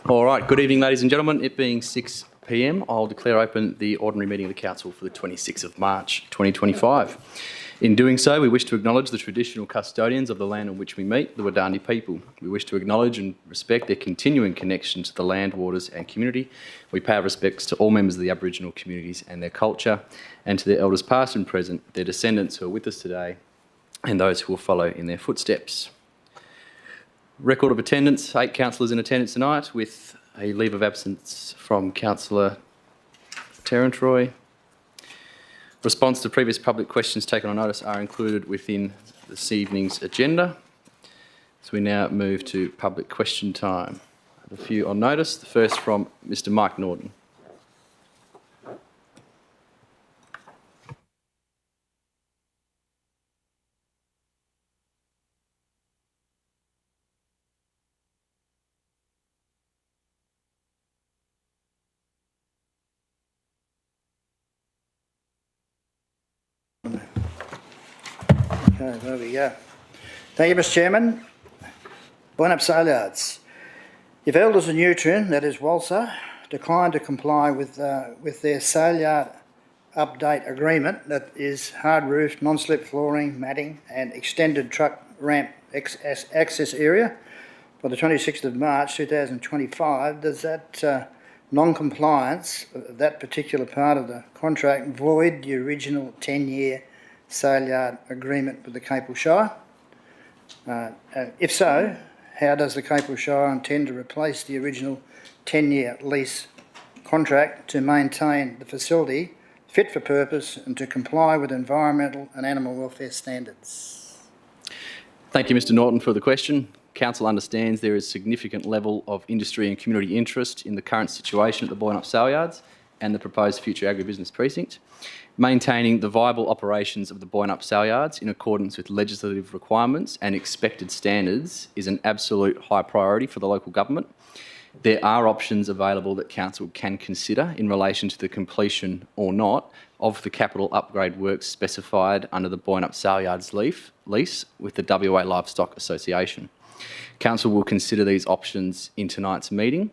All right, good evening, ladies and gentlemen. It being 6 p.m, I'll declare open the ordinary meeting of the Council for the 26th of March 2025. In doing so, we wish to acknowledge the traditional custodians of the land on which we meet, the Wadani people. We wish to acknowledge and respect their continuing connection to the land, waters and community. We pay our respects to all members of the Aboriginal communities and their culture, and to their elders past and present, their descendants who are with us today, and those who will follow in their footsteps. Record of attendance, 8 councillors in attendance tonight, with a leave of absence from Councillor Terrentroy. Response to previous public questions taken on notice are included within this evening's agenda. So we now move to public question time. I have a few on notice. The first from Mr. Mike Norton. Okay, there we go. Thank you, Mr. Chairman. Buinup Saleyards. If Elders and Nutrien, that is Walser, decline to comply with their Saleyard update agreement, that is hard roof, non-slip flooring, matting and extended truck ramp access area, by the 26th of March 2025, does that non-compliance of that particular part of the contract void the original 10-year Saleyard agreement with the Capel Shire? If so, how does the Capel Shire intend to replace the original 10-year lease contract to maintain the facility fit for purpose and to comply with environmental and animal welfare standards? Thank you, Mr. Norton, for the question. Council understands there is significant level of industry and community interest in the current situation at the Buinup Saleyards and the proposed future agribusiness precinct. Maintaining the viable operations of the Buinup Saleyards in accordance with legislative requirements and expected standards is an absolute high priority for the local government. There are options available that Council can consider in relation to the completion or not of the capital upgrade works specified under the Buinup Saleyards lease with the WA Livestock Association. Council will consider these options in tonight's meeting.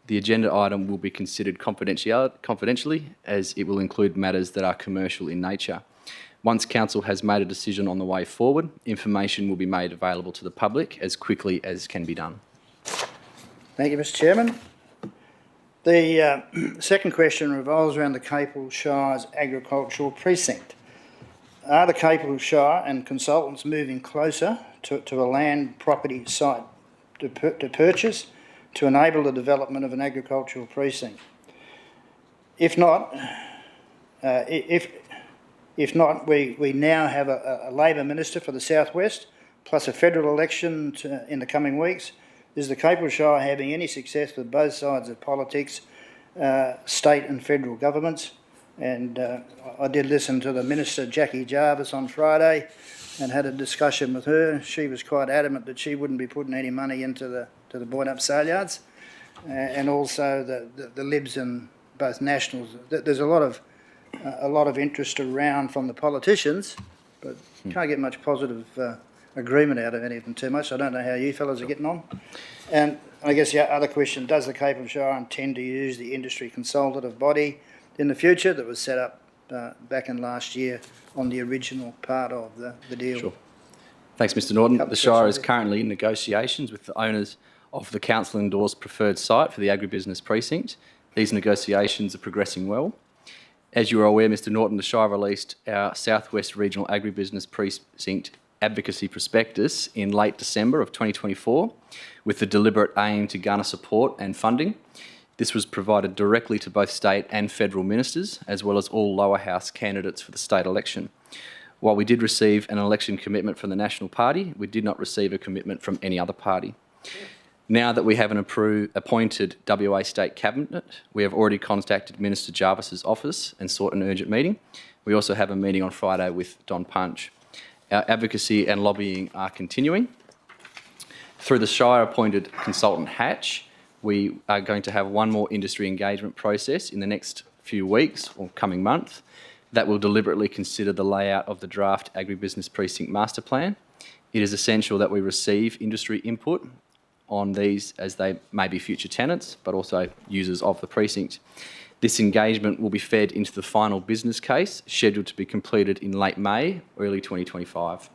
The agenda item will be considered confidentially, as it will include matters that are commercial in nature. Once Council has made a decision on the way forward, information will be made available to the public as quickly as can be done. Thank you, Mr. Chairman. The second question revolves around the Capel Shire's agricultural precinct. Are the Capel Shire and consultants moving closer to a land property site to purchase to enable the development of an agricultural precinct? If not, we now have a Labor Minister for the South West, plus a federal election in the coming weeks. Is the Capel Shire having any success with both sides of politics, state and federal governments? And I did listen to the Minister, Jackie Jarvis, on Friday and had a discussion with her. She was quite adamant that she wouldn't be putting any money into the Buinup Saleyards, and also the Libs and both Nationals. There's a lot of interest around from the politicians, but can't get much positive agreement out of any of them too much. I don't know how you fellas are getting on. And I guess the other question, does the Capel Shire intend to use the industry consultative body in the future that was set up back in last year on the original part of the deal? Sure. Thanks, Mr. Norton. The Shire is currently in negotiations with the owners of the council-endorsed preferred site for the agribusiness precinct. These negotiations are progressing well. As you are aware, Mr. Norton, the Shire released our South West Regional Agribusiness Precinct Advocacy Prospectus in late December of 2024 with the deliberate aim to garner support and funding. This was provided directly to both state and federal ministers, as well as all lower house candidates for the state election. While we did receive an election commitment from the National Party, we did not receive a commitment from any other party. Now that we have an appointed WA State Cabinet, we have already contacted Minister Jarvis's office and sought an urgent meeting. We also have a meeting on Friday with Don Punch. Our advocacy and lobbying are continuing. Through the Shire-appointed consultant Hatch, we are going to have one more industry engagement process in the next few weeks or coming month that will deliberately consider the layout of the draft agribusiness precinct master plan. It is essential that we receive industry input on these as they may be future tenants, but also users of the precinct. This engagement will be fed into the final business case, scheduled to be completed in late May, early 2025.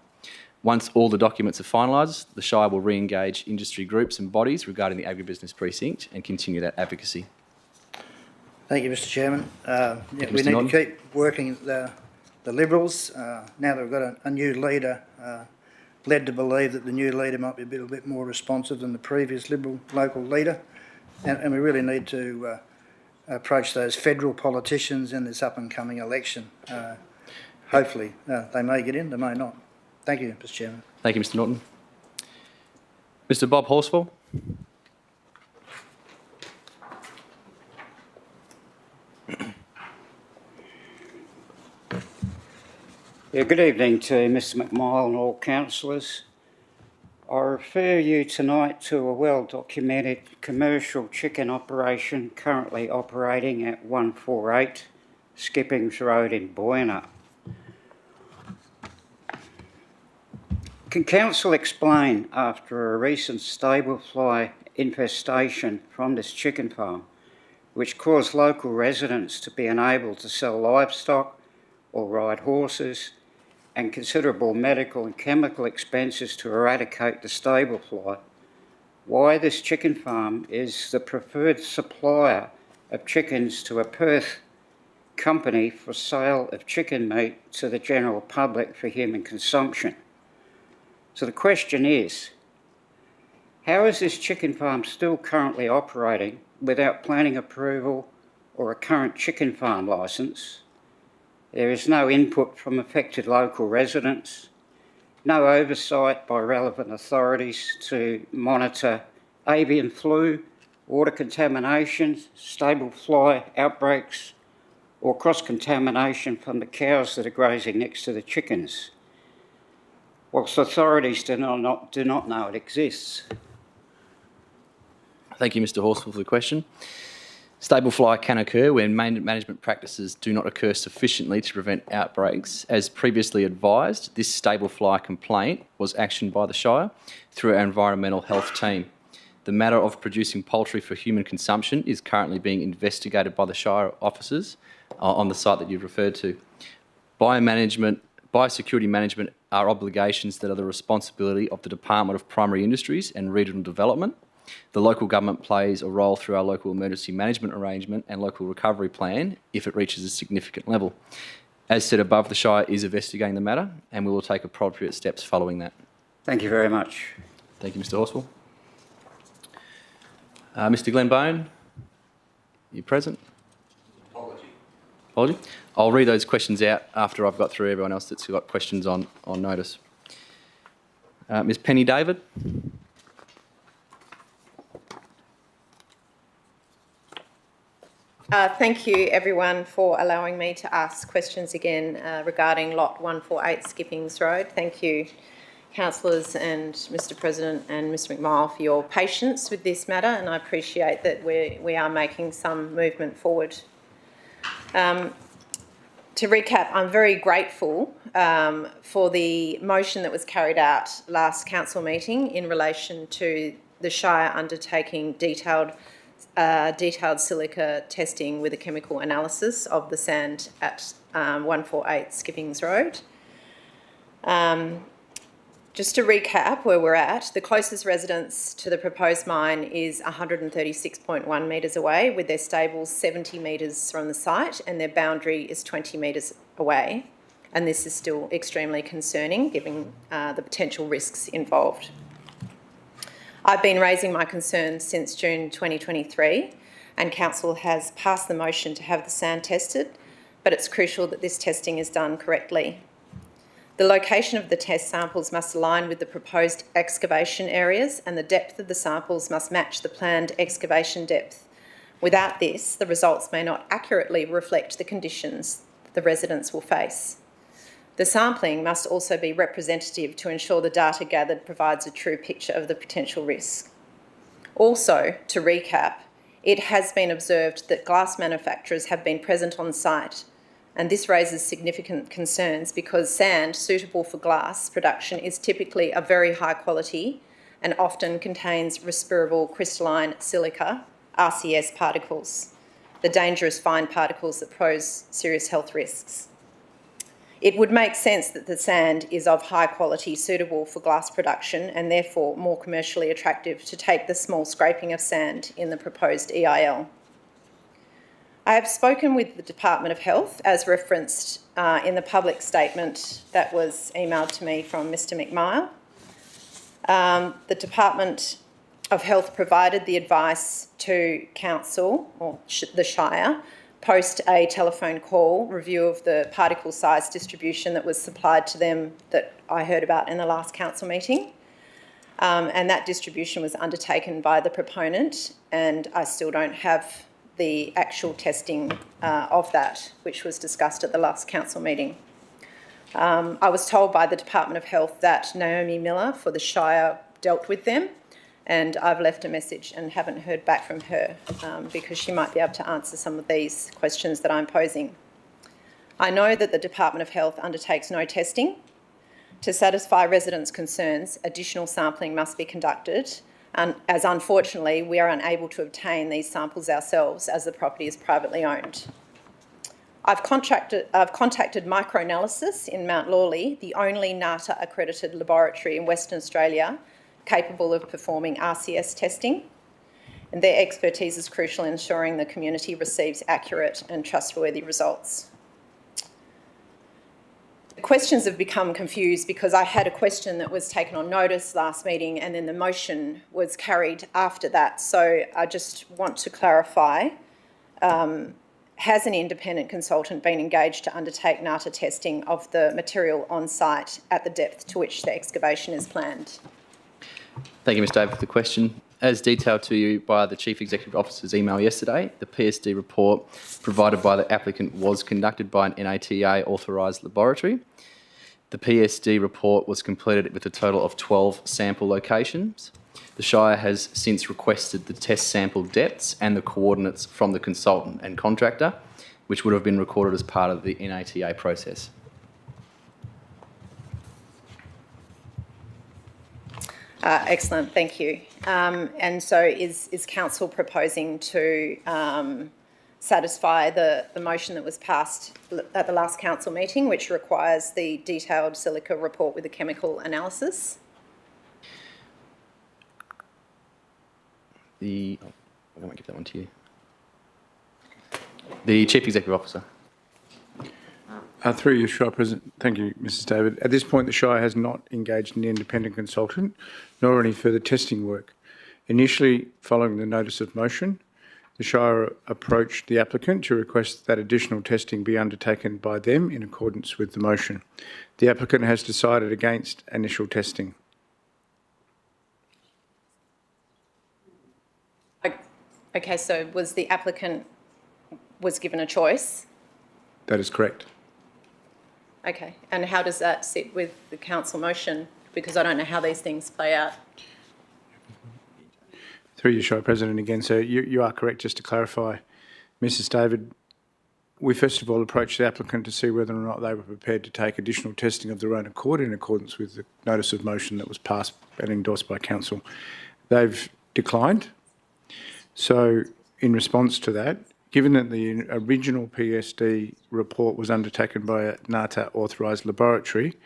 Once all the documents are finalised, the Shire will re-engage industry groups and bodies regarding the agribusiness precinct and continue that advocacy. Thank you, Mr Chairman. We Mr. need Norton. to keep working the Liberals. Now that we've got a new leader, led to believe that the new leader might be a little bit more responsive than the previous Liberal local leader. And we really need to approach those federal politicians in this up-and-coming election. Hopefully they may get in, they may not. Thank you, Mr Chairman. Thank you, Mr Norton. Mr Bob Horsfall. Yeah, good evening to Mr McMillan and all councillors. I refer you tonight to a well-documented commercial chicken operation currently operating at 148 Skippings Road in Boyna. Can Council explain, after a recent stable fly infestation from this chicken farm, which caused local residents to be unable to sell livestock or ride horses, and considerable medical and chemical expenses to eradicate the stable fly, why this chicken farm is the preferred supplier of chickens to a Perth company for sale of chicken meat to the general public for human consumption? So the question is, how is this chicken farm still currently operating without planning approval or a current chicken farm licence? There is no input from affected local residents, no oversight by relevant authorities to monitor avian flu, water contamination, stable fly outbreaks, or cross-contamination from the cows that are grazing next to the chickens, whilst authorities do not know it exists. Thank you, Mr Horsfall, for the question. Stable fly can occur when management practices do not occur sufficiently to prevent outbreaks. As previously advised, this stable fly complaint was actioned by the Shire through our environmental health team. The matter of producing poultry for human consumption is currently being investigated by the Shire officers on the site that you've referred to. Biosecurity management are obligations that are the responsibility of the Department of Primary Industries and Regional Development. The local government plays a role through our local emergency management arrangement and local recovery plan if it reaches a significant level. As said above, the Shire is investigating the matter and we will take appropriate steps following that. Thank you very much. Thank you, Mr Horsfall. Mr Glenbone, are you present? Apology. I'll read those questions out after I've got through everyone else that's got questions on notice. Ms Penny David. Thank you everyone for allowing me to ask questions again regarding lot 148 Skippings Road. Thank you councillors and Mr President and Mr McMillan for your patience with this matter, and I appreciate that we are making some movement forward. To recap, I'm very grateful for the motion that was carried out last council meeting in relation to the Shire undertaking detailed silica testing with a chemical analysis of the sand at 148 Skippings Road. Just to recap where we're at, the closest residence to the proposed mine is 136.1 metres away, with their stables 70 metres from the site and their boundary is 20 metres away. And this is still extremely concerning given the potential risks involved. I've been raising my concerns since June 2023 and Council has passed the motion to have the sand tested, but it's crucial that this testing is done correctly. The location of the test samples must align with the proposed excavation areas and the depth of the samples must match the planned excavation depth. Without this, the results may not accurately reflect the conditions the residents will face. The sampling must also be representative to ensure the data gathered provides a true picture of the potential risk. Also, to recap, it has been observed that glass manufacturers have been present on site, and this raises significant concerns because sand suitable for glass production is typically a very high quality and often contains respirable crystalline silica, RCS particles, the dangerous fine particles that pose serious health risks. It would make sense that the sand is of high quality, suitable for glass production, and therefore more commercially attractive to take the small scraping of sand in the proposed EIL. I have spoken with the Department of Health, as referenced in the public statement that was emailed to me from Mr McMahon. The Department of Health provided the advice to Council, or the Shire, post a telephone call review of the particle size distribution that was supplied to them that I heard about in the last council meeting. And that distribution was undertaken by the proponent, and I still don't have the actual testing of that, which was discussed at the last council meeting. I was told by the Department of Health that Naomi Miller for the Shire dealt with them, and I've left a message and haven't heard back from her because she might be able to answer some of these questions that I'm posing. I know that the Department of Health undertakes no testing. To satisfy residents' concerns, additional sampling must be conducted, and as unfortunately we are unable to obtain these samples ourselves as the property is privately owned. I've contacted Microanalysis in Mount Lawley, the only NATA accredited laboratory in Western Australia capable of performing RCS testing, and their expertise is crucial in ensuring the community receives accurate and trustworthy results. The questions have become confused because I had a question that was taken on notice last meeting and then the motion was carried after that. So I just want to clarify, has an independent consultant been engaged to undertake NATA testing of the material on site at the depth to which the excavation is planned? Thank you, Ms David, for the question. As detailed to you by the Chief Executive Officer's email yesterday, the PSD report provided by the applicant was conducted by an NATA authorised laboratory. The PSD report was completed with a total of 12 sample locations. The Shire has since requested the test sample depths and the coordinates from the consultant and contractor, which would have been recorded as part of the NATA process. Excellent, thank you. And so is Council proposing to satisfy the motion that was passed at the last Council meeting, which requires the detailed silica report with a chemical analysis? I might give that one to you. The Chief Executive Officer. Through you, Shire President. Thank you, Mrs David. At this point, the Shire has not engaged an independent consultant, nor any further testing work. Initially, following the notice of motion, the Shire approached the applicant to request that additional testing be undertaken by them in accordance with the motion. The applicant has decided against initial testing. Okay, so was the applicant given a choice? That is correct. Okay, and how does that sit with the council motion? Because I don't know how these things play out. Through you, Shire President, again. So you are correct, just to clarify, Mrs David, we first of all approached the applicant to see whether or not they were prepared to take additional testing of their own accord in accordance with the notice of motion that was passed and endorsed by Council. They've declined. So in response to that, given that the original PSD report was undertaken by a NATA authorised laboratory,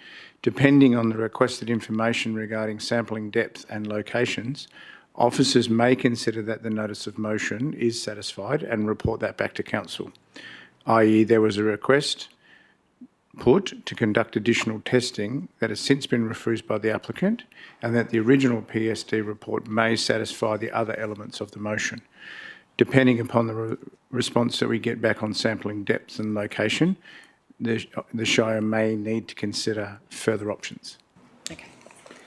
depending on the requested information regarding sampling depth and locations, officers may consider that the notice of motion is satisfied and report that back to Council, i.e. there was a request put to conduct additional testing that has since been refused by the applicant, and that the original PSD report may satisfy the other elements of the motion. Depending upon the response that we get back on sampling depth and location, the Shire may need to consider further options. Okay,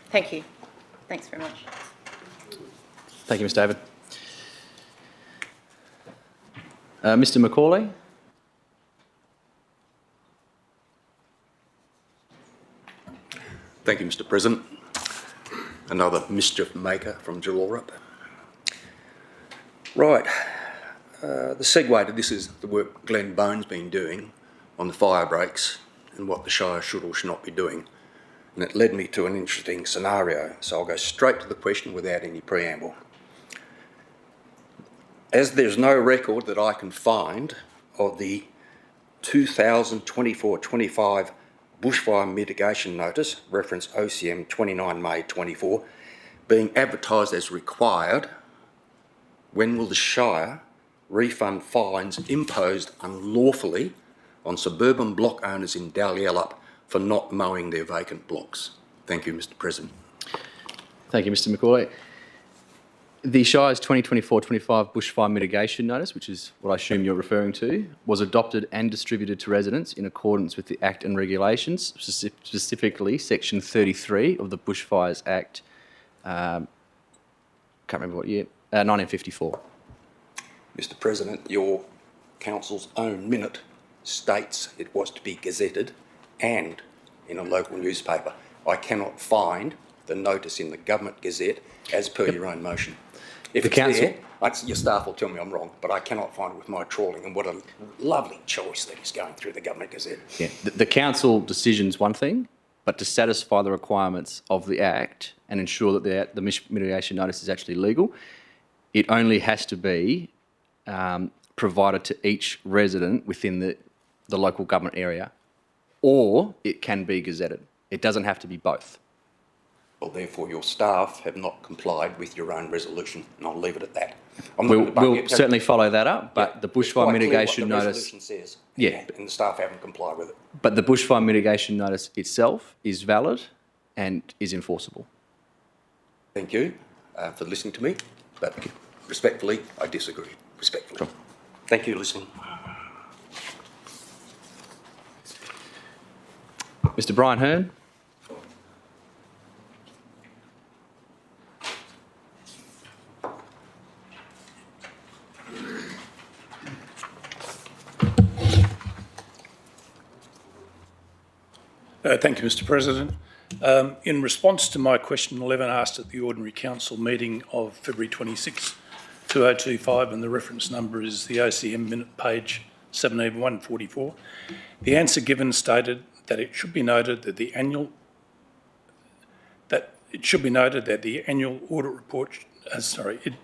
thank you. Thanks very much. Thank you, Ms David. Mr Macaulay. Thank you, Mr President. Another mischief maker from Jallurup. Right, the segue to this is the work Glenn Bone's been doing on the fire breaks and what the Shire should or should not be doing. and it led me to an interesting scenario. So I'll go straight to the question without any preamble. As there's no record that I can find of the 2024-25 bushfire mitigation notice, reference OCM 29 May 24, being advertised as required, when will the Shire refund fines imposed unlawfully on suburban block owners in Dalyellup for not mowing their vacant blocks? Thank you, Mr. President. Thank you, Mr. Macaulay. The Shire's 2024-25 bushfire mitigation notice, which is what I assume you're referring to, was adopted and distributed to residents in accordance with the Act and regulations, specifically Section 33 of the Bushfires Act, can't remember what year, 1954. Mr. President, your council's own minute states it was to be gazetted and in a local newspaper. I cannot find the notice in the Government Gazette as per your own motion. If it's there, your staff will tell me I'm wrong, but I cannot find it with my trawling, and what a lovely choice that is going through the Government Gazette. Yeah, the council decision's one thing, but to satisfy the requirements of the Act and ensure that the mitigation notice is actually legal, it only has to be provided to each resident within the local government area, or it can be gazetted. It doesn't have to be both. Well, therefore, your staff have not complied with your own resolution, and I'll leave it at that. We'll certainly follow that up, but the bushfire mitigation notice... The resolution says, yeah, and the staff haven't complied with it. But the bushfire mitigation notice itself is valid and is enforceable. Thank you for listening to me, but respectfully, I disagree. Respectfully. Sure. Thank you for listening. Mr. Brian Hearn. Thank you, Mr. President. In response to my question 11 asked at the Ordinary Council meeting of February 26, 2025, and the reference number is the OCM minute page 17-144, the answer given stated that it should be noted that the annual audit report, it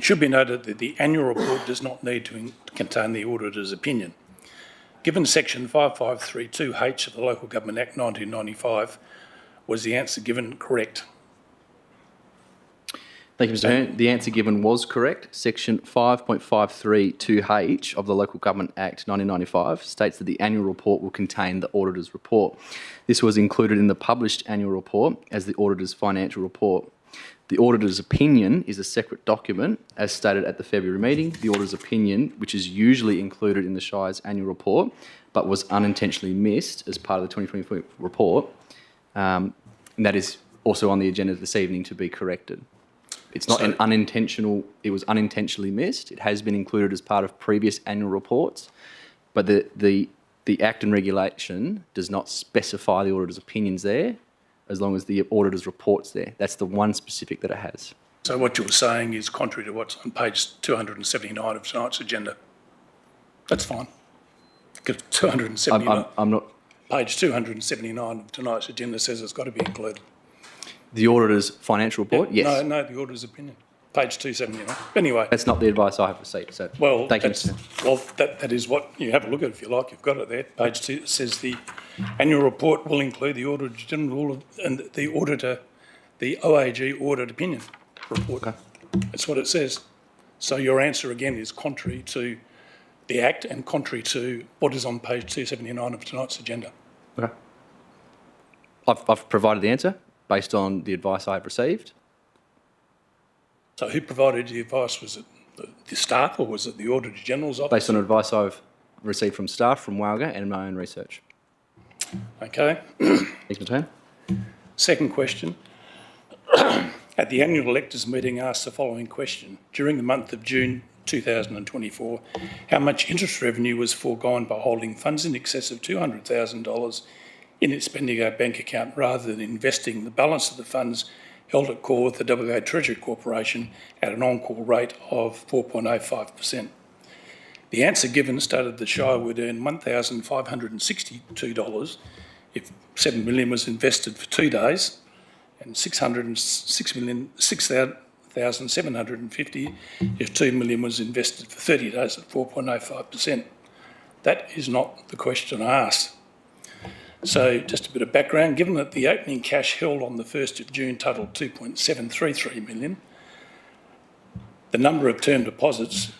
should be noted that the annual report does not need to contain the auditor's opinion. Given section 5532H of the Local Government Act 1995, was the answer given correct? Thank you, Mr. Hearn. The answer given was correct. Section 5.532H of the Local Government Act 1995 states that the annual report will contain the auditor's report. This was included in the published annual report as the auditor's financial report. The auditor's opinion is a separate document, as stated at the February meeting. The auditor's opinion, which is usually included in the Shire's annual report, but was unintentionally missed as part of the 2024 report, and that is also on the agenda this evening to be corrected. It's not an unintentional, it was unintentionally missed. It has been included as part of previous annual reports, but the Act and regulation does not specify the auditor's opinions there, as long as the auditor's report's there. That's the one specific that it has. So what you're saying is contrary to what's on page 279 of tonight's agenda. That's fine. Because 279, I'm not... page 279 of tonight's agenda says it's got to be included. The auditor's financial report? Yes. No, the auditor's opinion. Page 279. Anyway. That's not the advice I have received, so Well, thank you. that is what you have a look at if you like. You've got it there. Page 2 says the annual report will include the Auditor General and the auditor, the OAG audit opinion report. Okay. That's what it says. So your answer again is contrary to the Act and contrary to what is on page 279 of tonight's agenda. Okay. I've provided the answer based on the advice I have received. So who provided the advice? Was it the staff or was it the Auditor General's office? Based on advice I've received from staff, from Wowga, and my own research. Okay. Thanks, Mr. Hearn. Second question. At the annual electors meeting asked the following question. During the month of June 2024, how much interest revenue was foregone by holding funds in excess of $200,000 in its Bendigo bank account rather than investing the balance of the funds held at call with the WA Treasury Corporation at an on-call rate of 4.05%. The answer given stated the Shire would earn $1,562 if 7 million was invested for 2 days and 6,750 if 2 million was invested for 30 days at 4.05%. That is not the question asked. So just a bit of background, given that the opening cash held on the 1st of June totalled 2.733 million, the number of term deposits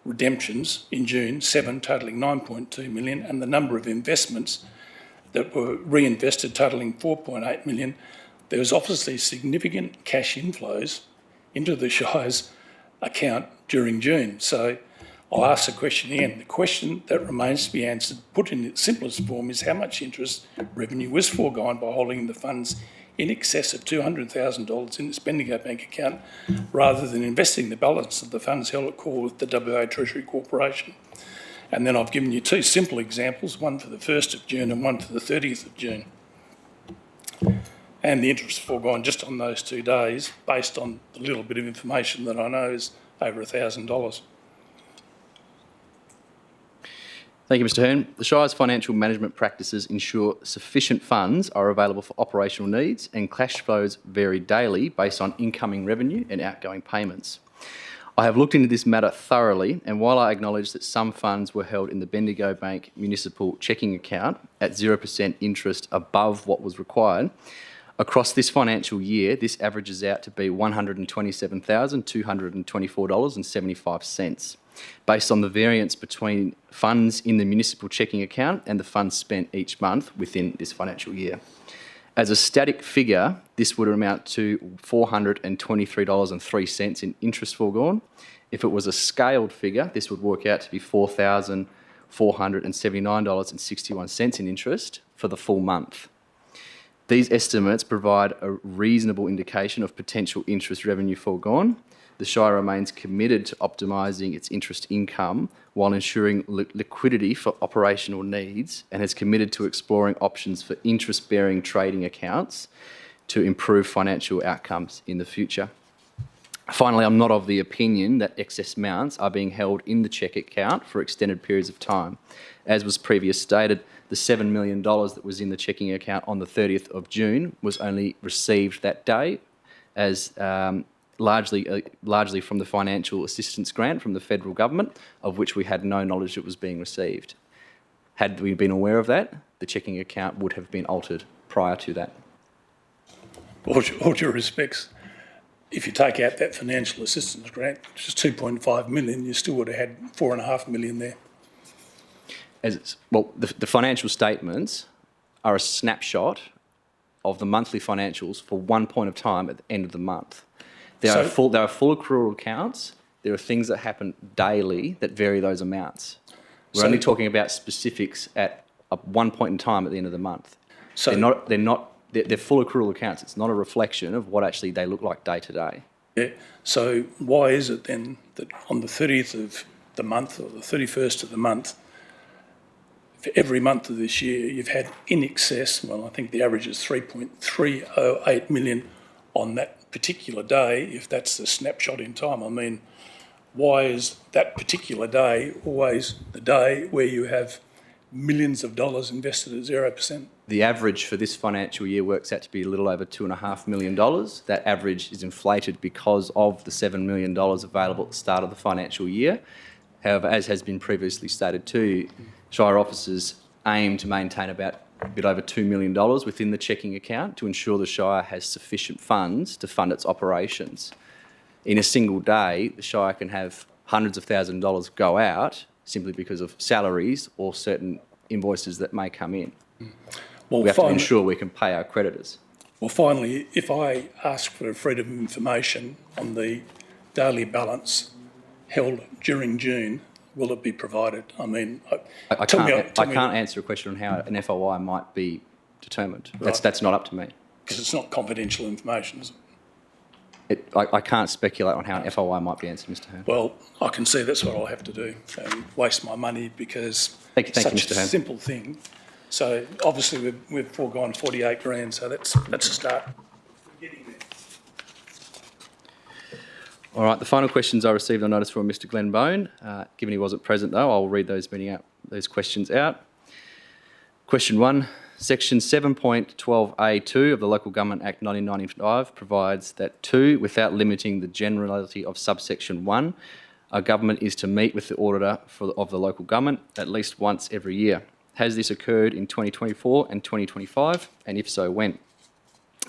redemptions in June, 7 totalling 9.2 million, and the number of investments that were reinvested totalling 4.8 million, there was obviously significant cash inflows into the Shire's account during June. So I'll ask the question again. The question that remains to be answered, put in its simplest form, is how much interest revenue was foregone by holding the funds in excess of $200,000 in its Bendigo Bank account rather than investing the balance of the funds held at call with the WA Treasury Corporation. And then I've given you 2 simple examples, one for the 1st of June and one for the 30th of June. And the interest foregone just on those 2 days, based on the little bit of information that I know, is over $1,000. Thank you, Mr Hearn. The Shire's financial management practices ensure sufficient funds are available for operational needs, and cash flows vary daily based on incoming revenue and outgoing payments. I have looked into this matter thoroughly, and while I acknowledge that some funds were held in the Bendigo Bank municipal checking account at 0% interest above what was required, across this financial year, this averages out to be $127,224.75, based on the variance between funds in the municipal checking account and the funds spent each month within this financial year. As a static figure, this would amount to $423.03 in interest foregone. If it was a scaled figure, this would work out to be $4,479.61 in interest for the full month. These estimates provide a reasonable indication of potential interest revenue foregone. The Shire remains committed to optimising its interest income while ensuring liquidity for operational needs, and has committed to exploring options for interest-bearing trading accounts to improve financial outcomes in the future. Finally, I'm not of the opinion that excess amounts are being held in the cheque account for extended periods of time. As was previously stated, the $7 million that was in the checking account on the 30th of June was only received that day as largely from the financial assistance grant from the federal government, of which we had no knowledge it was being received. Had we been aware of that, the checking account would have been altered prior to that. All due respects, if you take out that financial assistance grant, which is 2.5 million, you still would have had 4.5 million there. The financial statements are a snapshot of the monthly financials for one point of time at the end of the month. There are full accrual accounts. There are things that happen daily that vary those amounts. We're only talking about specifics at one point in time at the end of the month. So they're full accrual accounts. It's not a reflection of what actually they look like day to day. Yeah. So why is it then that on the 30th of the month or the 31st of the month, for every month of this year, you've had in excess, well, I think the average is 3.308 million on that particular day, if that's the snapshot in time? I mean, why is that particular day always the day where you have millions of dollars invested at 0%? The average for this financial year works out to be a little over $2.5 million. That average is inflated because of the $7 million available at the start of the financial year. However, as has been previously stated too, Shire officers aim to maintain about a bit over $2 million within the checking account to ensure the Shire has sufficient funds to fund its operations. In a single day, the Shire can have hundreds of thousands of dollars go out simply because of salaries or certain invoices that may come in. Well, we have to ensure we can pay our creditors. Well, finally, if I ask for freedom of information on the daily balance held during June, will it be provided? I mean, I can't answer a question on how an FOI might be determined. Right. That's not up to me. Because it's not confidential information, is it? I can't speculate on how an FOI might be answered, Mr Hearn. Well, I can see that's what I'll have to do, and waste my money because thank you, such Mr. a Hearn. simple thing. So obviously we've foregone 48 grand, so that's a start. All right, the final questions I received on notice from Mr Glenn Bone. Given he wasn't present though, I'll read those questions out. Question 1, Section 7.12A2 of the Local Government Act 1995 provides that 2, without limiting the generality of subsection 1, a government is to meet with the auditor of the local government at least once every year. Has this occurred in 2024 and 2025, and if so, when?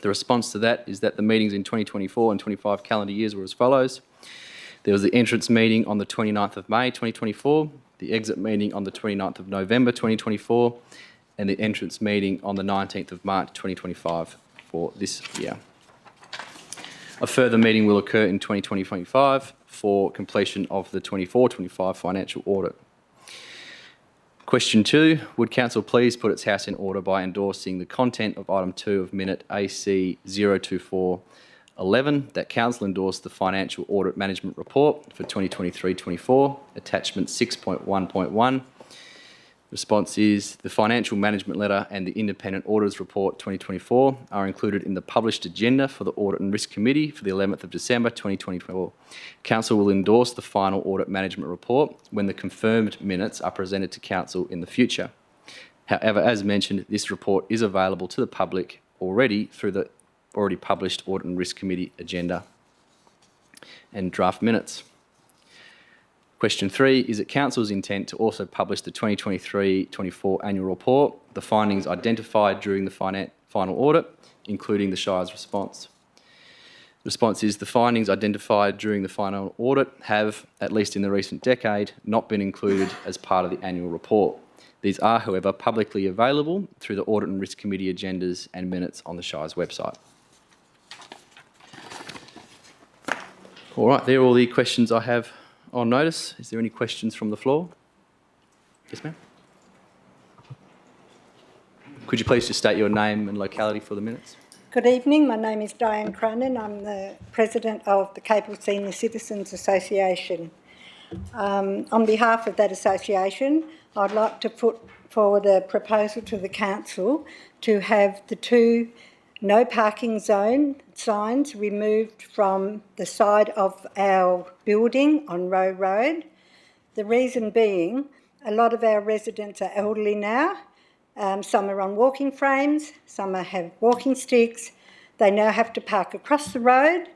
The response to that is that the meetings in 2024 and 25 calendar years were as follows. There was the entrance meeting on the 29th of May 2024, the exit meeting on the 29th of November 2024, and the entrance meeting on the 19th of March 2025 for this year. A further meeting will occur in 2025 for completion of the 24-25 financial audit. Question 2, would Council please put its House in order by endorsing the content of item 2 of minute AC 02411, that Council endorse the Financial Audit Management Report for 2023-24, attachment 6.1.1. Response is the Financial Management Letter and the Independent Auditors Report 2024 are included in the published agenda for the Audit and Risk Committee for the 11th of December 2024. Council will endorse the final Audit Management Report when the confirmed minutes are presented to Council in the future. However, as mentioned, this report is available to the public already through the already published Audit and Risk Committee agenda and draft minutes. Question 3, is it Council's intent to also publish the 2023-24 annual report, the findings identified during the final audit, including the Shire's response? The response is the findings identified during the final audit have, at least in the recent decade, not been included as part of the annual report. These are, however, publicly available through the Audit and Risk Committee agendas and minutes on the Shire's website. All right, there are all the questions I have on notice. Is there any questions from the floor? Yes, ma'am. Could you please just state your name and locality for the minutes? Good evening, my name is Diane Cronin. I'm the President of the Capel Senior Citizens Association. On behalf of that association, I'd like to put forward a proposal to the Council to have the 2 no parking zone signs removed from the side of our building on Row Road. The reason being, a lot of our residents are elderly now. Some are on walking frames, some have walking sticks. They now have to park across the road.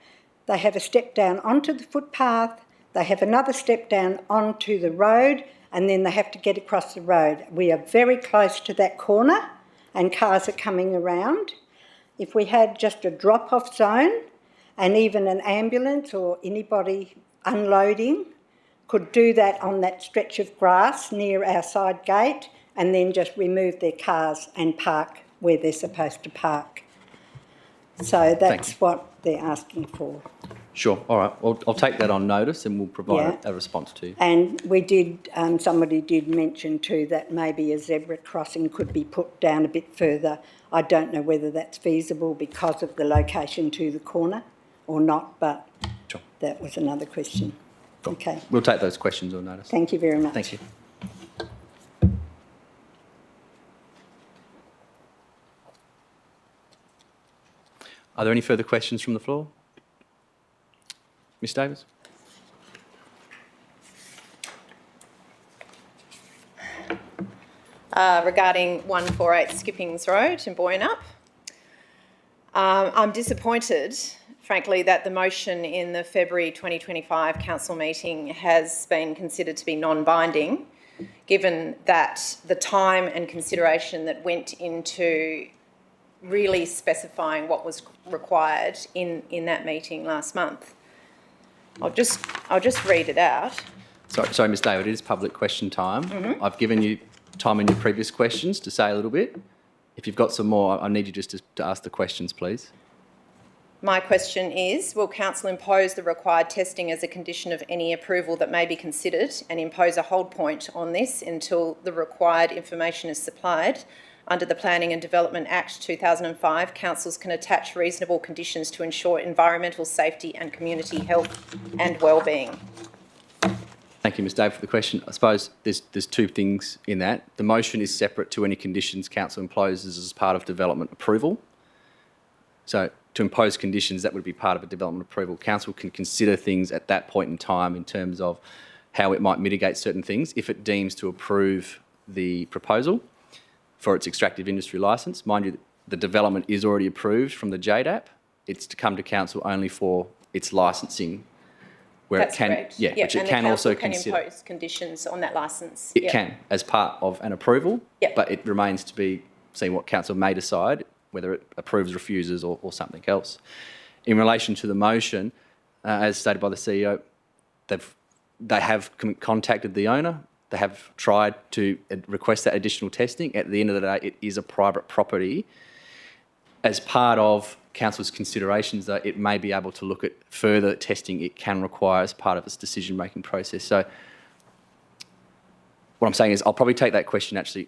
They have a step down onto the footpath. They have another step down onto the road, and then they have to get across the road. We are very close to that corner and cars are coming around. If we had just a drop-off zone and even an ambulance or anybody unloading could do that on that stretch of grass near our side gate and then just remove their cars and park where they're supposed to park. So that's what they're asking for. Sure, all right. Well, I'll take that on notice and we'll provide a response to you. And we did, somebody did mention too that maybe a zebra crossing could be put down a bit further. I don't know whether that's feasible because of the location to the corner or not, but sure. That was another question. Sure. Okay. We'll take those questions on notice. Thank you very much. Thank you. Are there any further questions from the floor? Ms Davis? Regarding 148 Skippings Road in Boyanup. I'm disappointed, frankly, that the motion in the February 2025 council meeting has been considered to be non-binding, given that the time and consideration that went into really specifying what was required in that meeting last month. I'll just read it out. Sorry, Ms David, it is public question time. Mm-hmm. I've given you time in your previous questions to say a little bit. If you've got some more, I need you just to ask the questions, please. My question is, will Council impose the required testing as a condition of any approval that may be considered and impose a hold point on this until the required information is supplied? Under the Planning and Development Act 2005, councils can attach reasonable conditions to ensure environmental safety and community health and wellbeing. Thank you, Ms Dave, for the question. I suppose there's 2 things in that. The motion is separate to any conditions council imposes as part of development approval. So to impose conditions, that would be part of a development approval. Council can consider things at that point in time in terms of how it might mitigate certain things if it deems to approve the proposal. for its extractive industry licence. Mind you, the development is already approved from the JDAP. It's to come to council only for its licensing, where That's it can, correct. yeah, which it and can the also council can consider. impose conditions on that licence. It can, as part of an approval, Yep. but it remains to be seen what council may decide, whether it approves, refuses, or something else. In relation to the motion, as stated by the CEO, they have contacted the owner. They have tried to request that additional testing. At the end of the day, it is a private property. As part of council's considerations, though, it may be able to look at further testing it can require as part of its decision-making process. So what I'm saying is I'll probably take that question actually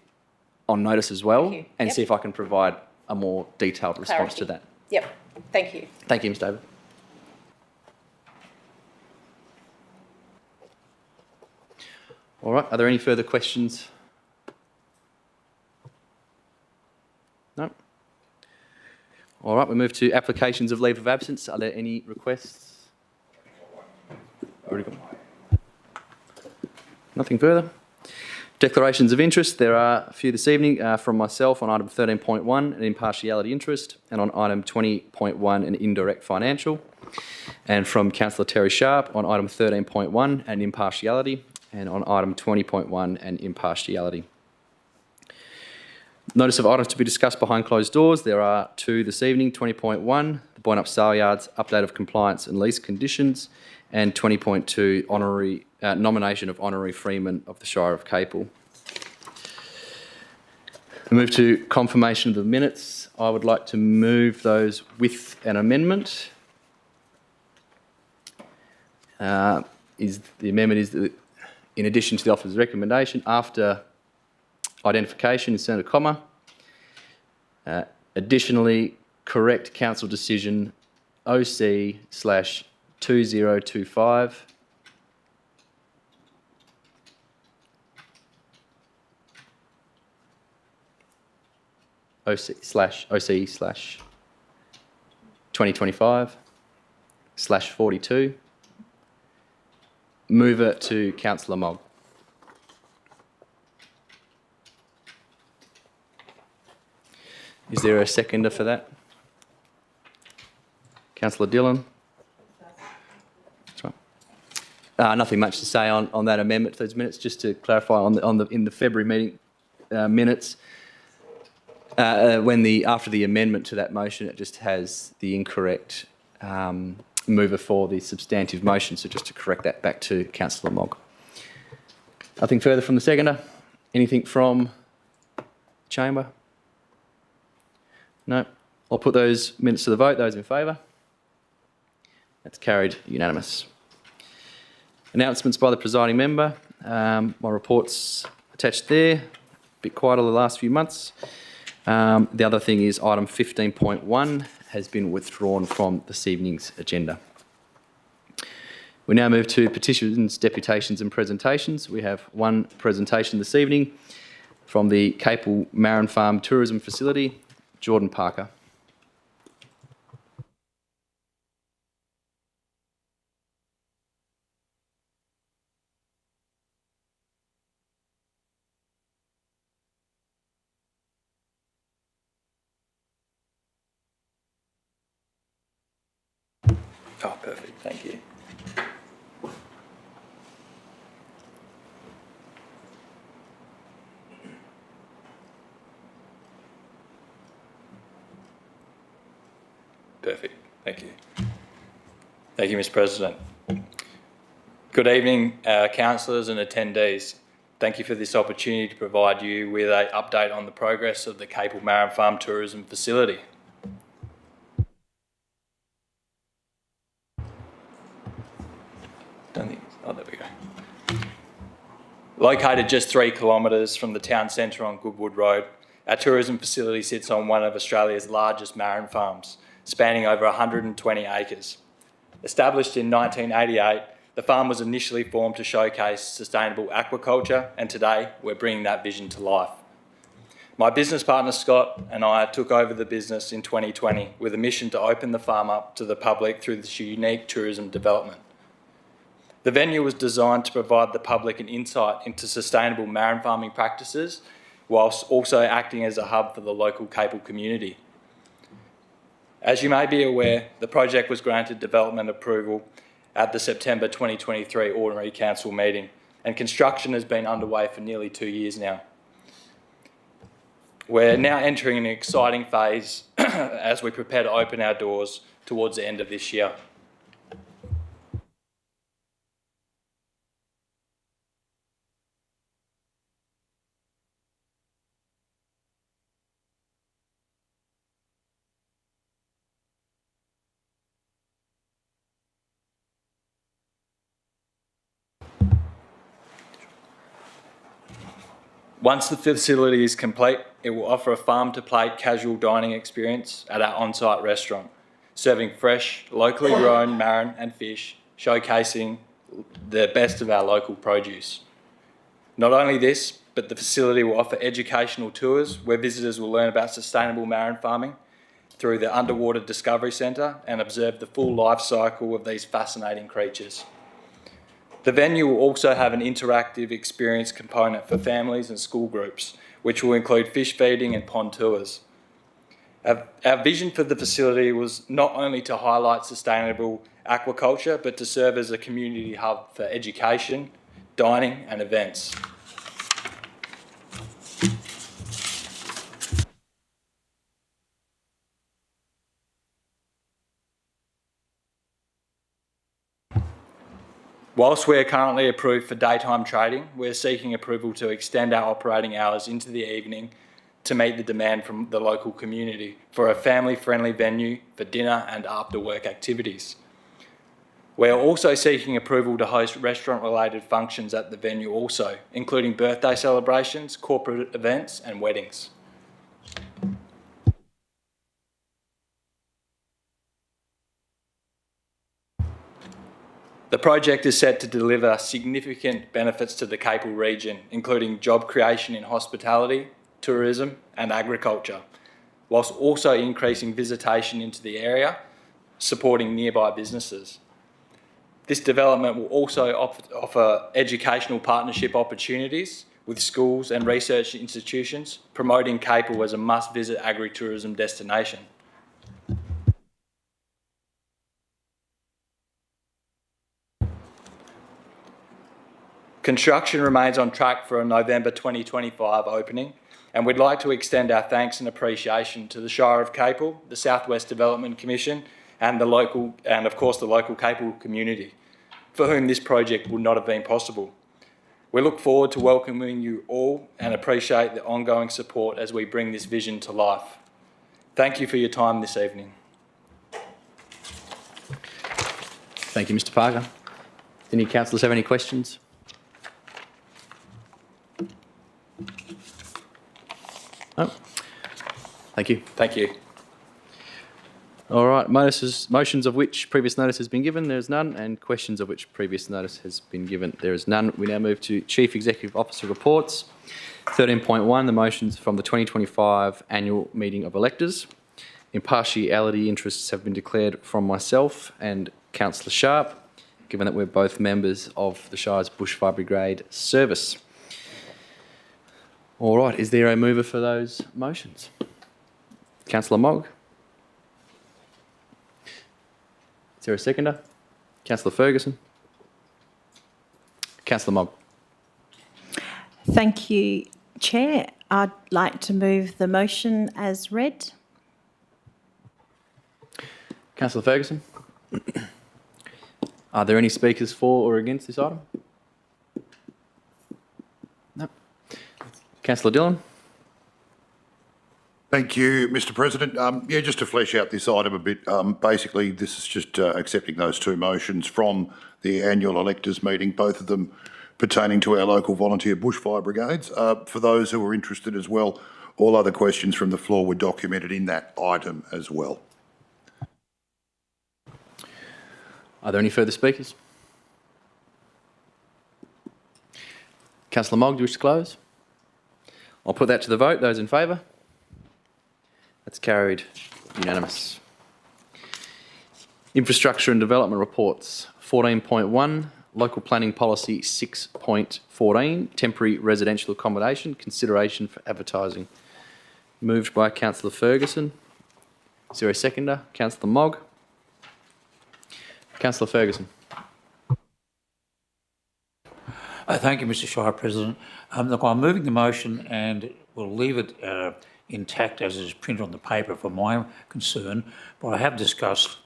on notice as well and Yep. see if I can provide a more detailed response to that. Yep. Thank you. Thank you, Ms David. All right, are there any further questions? No? All right, we move to applications of leave of absence. Are there any requests? Already got. Nothing further. Declarations of interest. There are a few this evening from myself on item 13.1, an impartiality interest, and on item 20.1, an indirect financial, and from Councillor Terry Sharp on item 13.1, an impartiality, and on item 20.1, an impartiality. Notice of items to be discussed behind closed doors. There are two this evening, 20.1, the Boynup Sale Yards update of compliance and lease conditions, and 20.2, honorary nomination of honorary freeman of the Shire of Capel. We move to confirmation of the minutes. I would like to move those with an amendment. The amendment is that in addition to the officer's recommendation, after identification, insert a comma. Additionally, correct council decision OC/2025 OC/2025/42. Move it to Councillor Mogg. Is there a seconder for that? Councillor Dillon? That's right. Nothing much to say on that amendment to those minutes. Just to clarify in the February meeting minutes, after the amendment to that motion, it just has the incorrect mover for the substantive motion. So just to correct that back to Councillor Mogg. Nothing further from the seconder. Anything from the chamber? No. I'll put those minutes to the vote. Those in favour? That's carried unanimous. Announcements by the presiding member. My report's attached there. A bit quieter the last few months. The other thing is item 15.1 has been withdrawn from this evening's agenda. We now move to petitions, deputations and presentations. We have one presentation this evening from the Capel Marron Farm Tourism Facility. Jordan Parker. Oh, perfect. Thank you. Perfect. Thank you. Thank you, Mr. President. Good evening, councillors and attendees. Thank you for this opportunity to provide you with an update on the progress of the Capel Marron Farm Tourism Facility. Oh, there we go. Located just 3 kilometres from the town centre on Goodwood Road, our tourism facility sits on one of Australia's largest marron farms, spanning over 120 acres. Established in 1988, the farm was initially formed to showcase sustainable aquaculture, and today we're bringing that vision to life. My business partner Scott and I took over the business in 2020 with a mission to open the farm up to the public through this unique tourism development. The venue was designed to provide the public an insight into sustainable marron farming practices whilst also acting as a hub for the local Capel community. As you may be aware, the project was granted development approval at the September 2023 Ordinary Council meeting, and construction has been underway for nearly 2 years now. We're now entering an exciting phase as we prepare to open our doors towards the end of this year. Once the facility is complete, it will offer a farm-to-plate casual dining experience at our on-site restaurant, serving fresh, locally grown marron and fish, showcasing the best of our local produce. Not only this, but the facility will offer educational tours where visitors will learn about sustainable marron farming through the Underwater Discovery Centre and observe the full life cycle of these fascinating creatures. The venue will also have an interactive experience component for families and school groups, which will include fish feeding and pond tours. Our vision for the facility was not only to highlight sustainable aquaculture, but to serve as a community hub for education, dining and events. Whilst we are currently approved for daytime trading, we're seeking approval to extend our operating hours into the evening to meet the demand from the local community for a family-friendly venue for dinner and after-work activities. We are also seeking approval to host restaurant-related functions at the venue also, including birthday celebrations, corporate events and weddings. The project is set to deliver significant benefits to the Capel region, including job creation in hospitality, tourism and agriculture, whilst also increasing visitation into the area, supporting nearby businesses. This development will also offer educational partnership opportunities with schools and research institutions, promoting Capel as a must-visit agritourism destination. Construction remains on track for a November 2025 opening, and we'd like to extend our thanks and appreciation to the Shire of Capel, the South West Development Commission, and of course the local Capel community, for whom this project would not have been possible. We look forward to welcoming you all and appreciate the ongoing support as we bring this vision to life. Thank you for your time this evening. Thank you, Mr. Parker. Do any councillors have any questions? No? Thank you. Thank you. All right, motions of which previous notice has been given, there is none, and questions of which previous notice has been given, there is none. We now move to Chief Executive Officer reports. 13.1, the motions from the 2025 annual meeting of electors. Impartiality interests have been declared from myself and Councillor Sharp, given that we're both members of the Shire's Bushfire Brigade service. All right, is there a mover for those motions? Councillor Mogg. Is there a seconder? Councillor Ferguson. Councillor Mogg. Thank you, Chair. I'd like to move the motion as read. Councillor Ferguson. Are there any speakers for or against this item? No. Councillor Dillon. Thank you, Mr. President. Just to flesh out this item a bit, basically this is just accepting those two motions from the annual electors meeting, both of them pertaining to our local volunteer bushfire brigades. For those who are interested as well, all other questions from the floor were documented in that item as well. Are there any further speakers? Councillor Mogg, do you wish to close? I'll put that to the vote. Those in favour? That's carried unanimous. Infrastructure and development reports. 14.1, Local Planning Policy 6.14, Temporary Residential Accommodation, consideration for advertising. Moved by Councillor Ferguson. Is there a seconder? Councillor Mogg. Councillor Ferguson. Thank you, Mr. Shire President. Look, I'm moving the motion and we'll leave it intact as it is printed on the paper for my concern, but I have discussed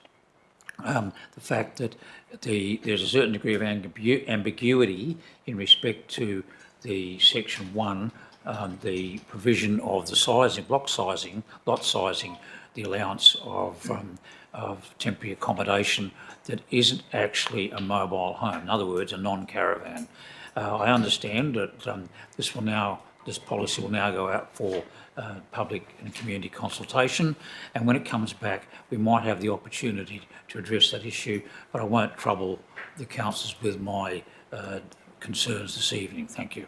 the fact that there's a certain degree of ambiguity in respect to the Section 1, the provision of the sizing, lot sizing, the allowance of temporary accommodation that isn't actually a mobile home, in other words, a non-caravan. I understand that this policy will now go out for public and community consultation, and when it comes back, we might have the opportunity to address that issue, but I won't trouble the councillors with my concerns this evening. Thank you.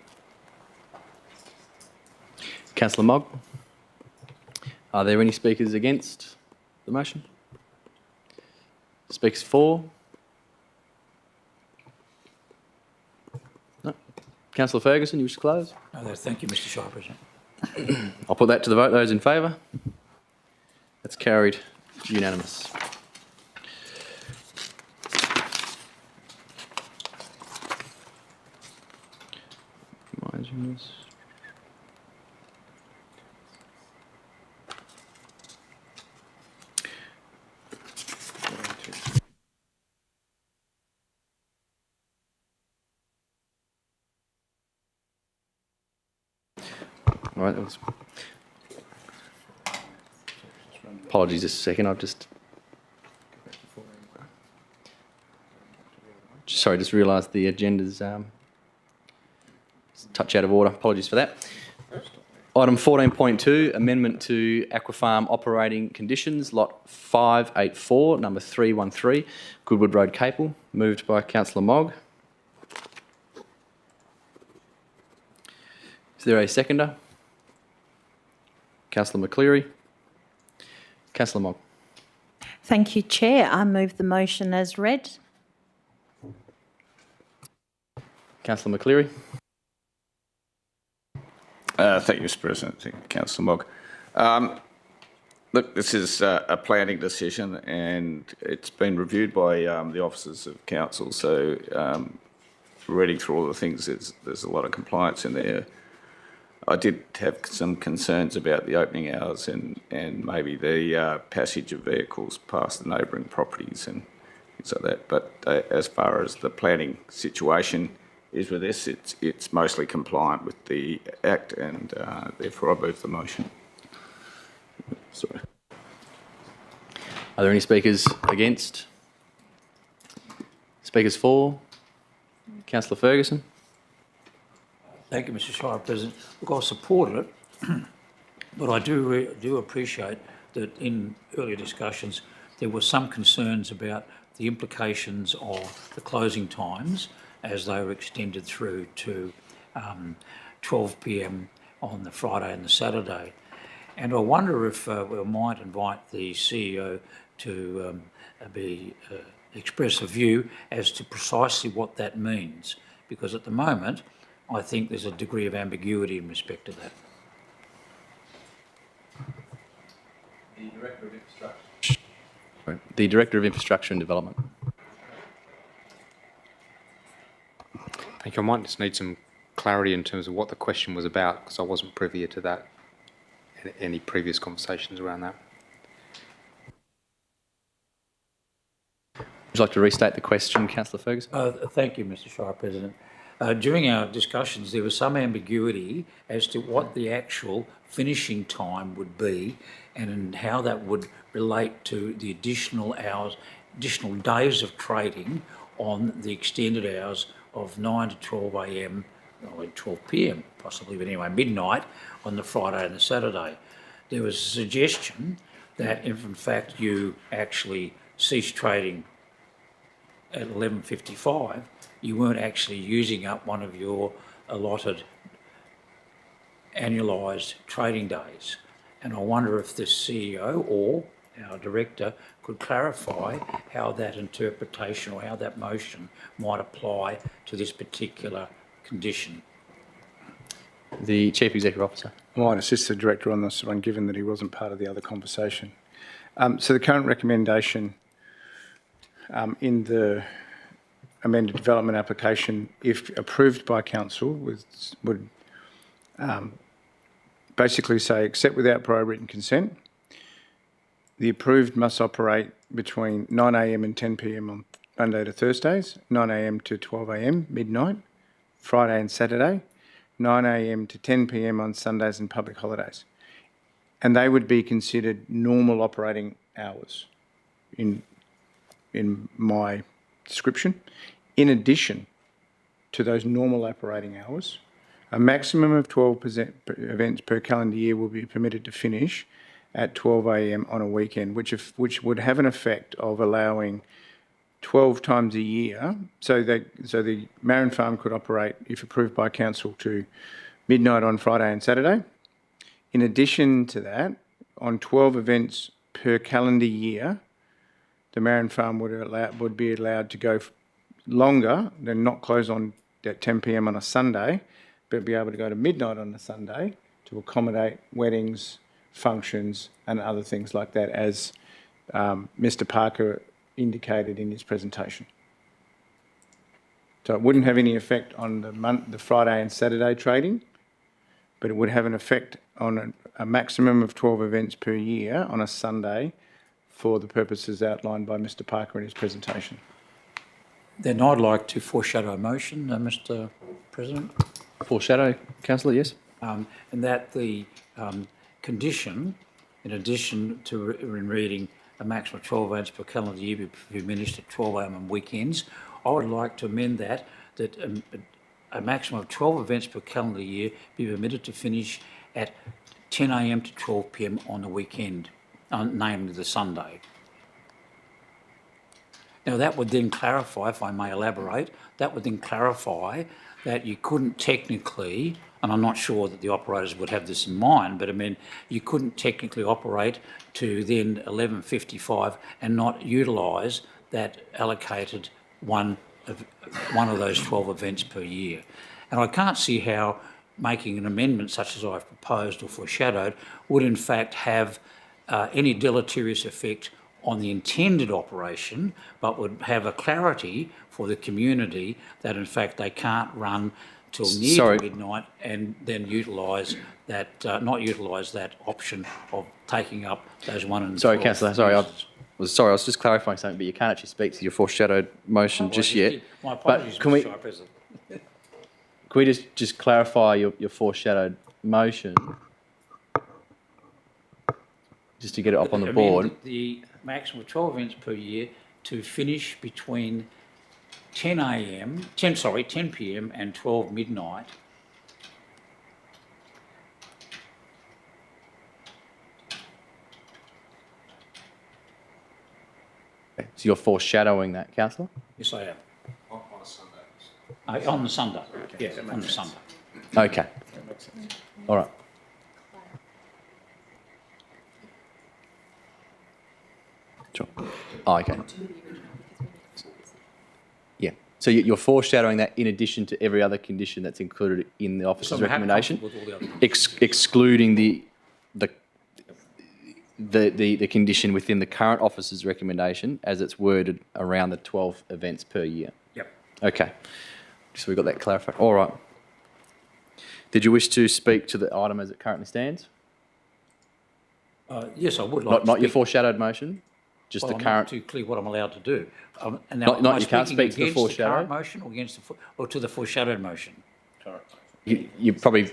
Councillor Mogg. Are there any speakers against the motion? Speakers for? No. Councillor Ferguson, you wish to close? No, thank you, Mr. Shire President. I'll put that to the vote. Those in favour? That's carried unanimous. All right, that was... Apologies just a second, I've just realised the agenda's a touch out of order. Apologies for that. Item 14.2, amendment to Aquafarm operating conditions, lot 584, number 313, Goodwood Road, Capel, moved by Councillor Mogg. Is there a seconder? Councillor McCleary. Councillor Mogg. Thank you, Chair. I move the motion as read. Councillor McCleary. Thank you, Mr. President. Thank you, Councillor Mogg. Look, this is a planning decision and it's been reviewed by the officers of council, so reading through all the things, there's a lot of compliance in there. I did have some concerns about the opening hours and maybe the passage of vehicles past the neighbouring properties and things like that. But as far as the planning situation is with this, it's mostly compliant with the Act, and therefore I move the motion. Sorry. Are there any speakers against? Speakers for? Councillor Ferguson. Thank you, Mr. Shire President. Look, I'll support it, but I do appreciate that in earlier discussions there were some concerns about the implications of the closing times as they were extended through to 12 p.m. on the Friday and the Saturday. And I wonder if we might invite the CEO to express a view as to precisely what that means, because at the moment I think there's a degree of ambiguity in respect to that. The Director of Infrastructure. Sorry. The Director of Infrastructure and Development. Thank you. I might just need some clarity in terms of what the question was about, because I wasn't privy to that, any previous conversations around that. Would you like to restate the question, Councillor Ferguson? Thank you, Mr. Shire President. During our discussions, there was some ambiguity as to what the actual finishing time would be and how that would relate to the additional hours, additional days of trading on the extended hours of 9 to 12 a.m, or 12 p.m, possibly, but anyway, midnight on the Friday and the Saturday. There was a suggestion that if in fact you actually cease trading at 11:55, you weren't actually using up one of your allotted annualised trading days. And I wonder if the CEO or our director could clarify how that interpretation or how that motion might apply to this particular condition. The Chief Executive Officer. I might assist the director on this one, given that he wasn't part of the other conversation. So the current recommendation in the amended development application, if approved by council, would basically say, except without prior written consent, the approved must operate between 9 a.m. and 10 p.m. on Monday to Thursdays, 9 a.m. to 12 a.m. midnight, Friday and Saturday, 9 a.m. to 10 p.m. on Sundays and public holidays. And they would be considered normal operating hours in my description. In addition to those normal operating hours, a maximum of 12 events per calendar year will be permitted to finish at 12 a.m. on a weekend, which would have an effect of allowing 12 times a year, so the Marin Farm could operate, if approved by council, to midnight on Friday and Saturday. In addition to that, on 12 events per calendar year, the Marin Farm would be allowed to go longer than not close on at 10 p.m. on a Sunday, but be able to go to midnight on a Sunday to accommodate weddings, functions and other things like that, as Mr. Parker indicated in his presentation. So it wouldn't have any effect on the Friday and Saturday trading, but it would have an effect on a maximum of 12 events per year on a Sunday for the purposes outlined by Mr. Parker in his presentation. Then I'd like to foreshadow a motion, Mr. President. Foreshadow, councillor, yes. And that the condition, in addition to in reading a maximum of 12 events per calendar year be diminished at 12 a.m. on weekends, I would like to amend that a maximum of 12 events per calendar year be permitted to finish at 10 a.m. to 12 p.m. on the weekend, namely the Sunday. Now that would then clarify, if I may elaborate, that would then clarify that you couldn't technically, and I'm not sure that the operators would have this in mind, but I mean, you couldn't technically operate to then 11:55 and not utilise that allocated one of those 12 events per year. And I can't see how making an amendment such as I've proposed or foreshadowed would in fact have any deleterious effect on the intended operation, but would have a clarity for the community that in fact they can't run till near midnight and then utilise that, not utilise that option of taking up those 1 and 12. Sorry, councillor, sorry, I was just clarifying something, but you can't actually speak to your foreshadowed motion just yet. My apologies, But Mr. Shire President. Can we just clarify your foreshadowed motion, just to get it up on the board? The maximum of 12 events per year to finish between 10 p.m. and 12 midnight. So you're foreshadowing that, councillor? Yes, I am. On a Sunday. On the Sunday, yeah, on the Sunday. Okay. All right. Sure. Oh, okay. Yeah. So you're foreshadowing that in addition to every other condition that's included in the officer's recommendation, excluding the condition within the current officer's recommendation as it's worded around the 12 events per year. Yep. Okay. So we got that clarified. All right. Did you wish to speak to the item as it currently stands? Yes, I would like to Not your foreshadowed motion, just the I'm current. not too clear what I'm allowed to do. And now, Not you can't speak to the foreshadowed? current motion or against or to the foreshadowed motion? You probably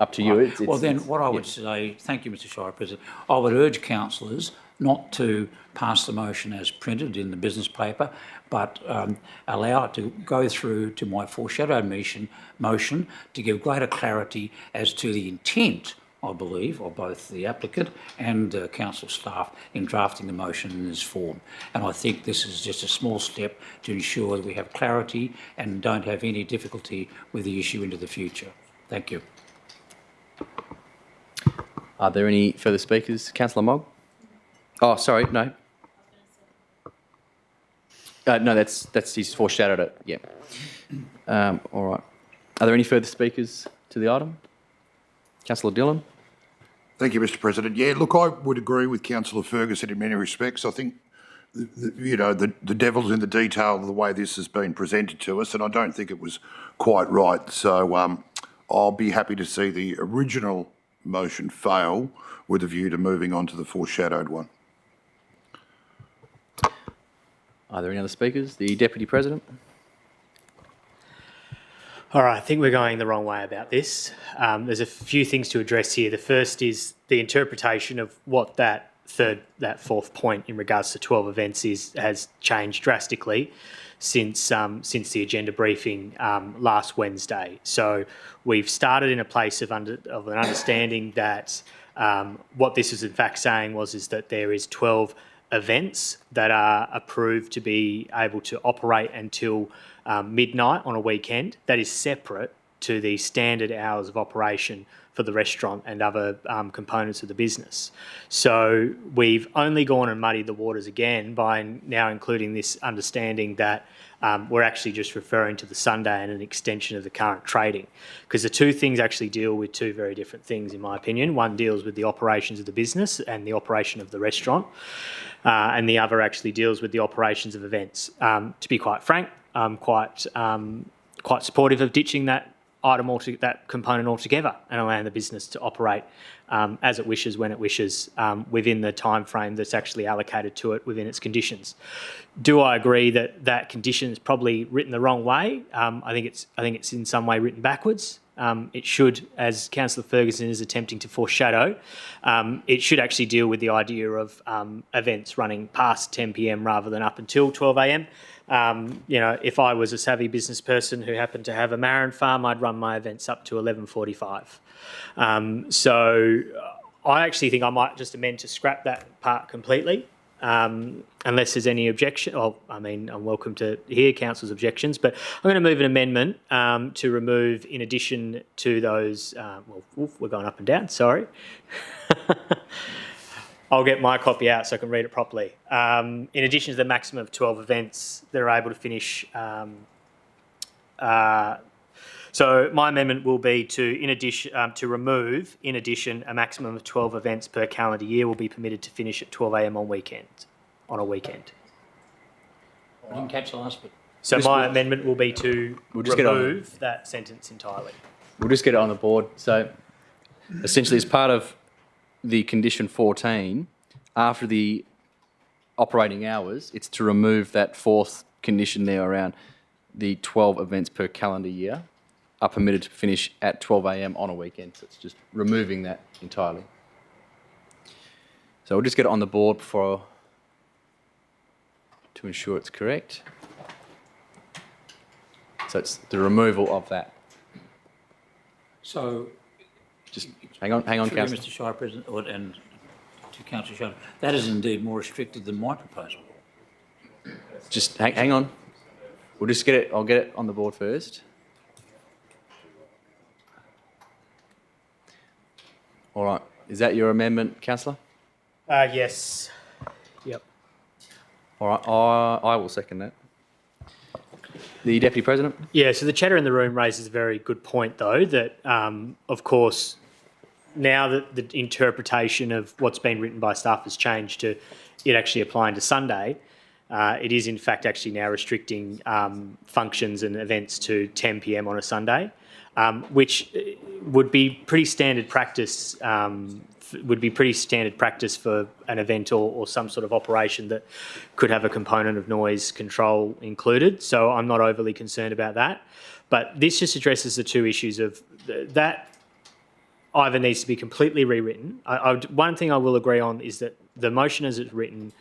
up to you. Well, then what I would say, thank you, Mr. Shire President, I would urge councillors not to pass the motion as printed in the business paper, but allow it to go through to my foreshadowed motion to give greater clarity as to the intent, I believe, of both the applicant and council staff in drafting the motion in this form. And I think this is just a small step to ensure that we have clarity and don't have any difficulty with the issue into the future. Thank you. Are there any further speakers? Councillor Mogg? Oh, sorry, no. No, that's he's foreshadowed it. Yeah. All right. Are there any further speakers to the item? Councillor Dillon. Thank you, Mr. President. Yeah, look, I would agree with Councillor Ferguson in many respects. I think, the devil's in the detail of the way this has been presented to us, and I don't think it was quite right. So I'll be happy to see the original motion fail with a view to moving on to the foreshadowed one. Are there any other speakers? The Deputy President. All right, I think we're going the wrong way about this. There's a few things to address here. The first is the interpretation of what that fourth point in regards to 12 events has changed drastically since the agenda briefing last Wednesday. So we've started in a place of an understanding that what this is in fact saying is that there is 12 events that are approved to be able to operate until midnight on a weekend. That is separate to the standard hours of operation for the restaurant and other components of the business. So we've only gone and muddied the waters again by now including this understanding that we're actually just referring to the Sunday and an extension of the current trading, because the two things actually deal with two very different things in my opinion. One deals with the operations of the business and the operation of the restaurant, and the other actually deals with the operations of events. To be quite frank, I'm quite supportive of ditching that that component altogether and allowing the business to operate as it wishes, when it wishes, within the time frame that's actually allocated to it within its conditions. Do I agree that that condition is probably written the wrong way? I think it's in some way written backwards. It should, as Councillor Ferguson is attempting to foreshadow, it should actually deal with the idea of events running past 10 p.m. rather than up until 12 a.m. If I was a savvy business person who happened to have a marron farm, I'd run my events up to 11:45. So I actually think I might just amend to scrap that part completely, unless there's any objection. I'm welcome to hear council's objections, but I'm going to move an amendment to remove, in addition to those, we're going up and down, sorry. I'll get my copy out so I can read it properly. In addition to the maximum of 12 events that are able to finish. So my amendment will be to remove, in addition, a maximum of 12 events per calendar year will be permitted to finish at 12 a.m. on a weekend. I didn't catch the last bit. So my amendment will be to remove that sentence entirely. We'll just get it on the board. So essentially, as part of the condition 14, after the operating hours, it's to remove that fourth condition there around the 12 events per calendar year are permitted to finish at 12 a.m. on a weekend. So it's just removing that entirely. So we'll just get it on the board to ensure it's correct. So it's the removal of that. So, just hang on, Councillor. Mr. Shire President, and to Councillor Shire, that is indeed more restricted than my proposal. Just hang on. We'll just get it. I'll get it on the board first. All right. Is that your amendment, Councillor? Yes. Yep. All right. I will second that. The Deputy President? Yeah, so the chatter in the room raises a very good point, though, that, of course, now that the interpretation of what's been written by staff has changed to it actually applying to Sunday, it is, in fact, actually now restricting functions and events to 10 p.m. on a Sunday, which would be pretty standard practice for an event or some sort of operation that could have a component of noise control included. So I'm not overly concerned about that. But this just addresses the two issues of that either needs to be completely rewritten. One thing I will agree on is that the motion as it's written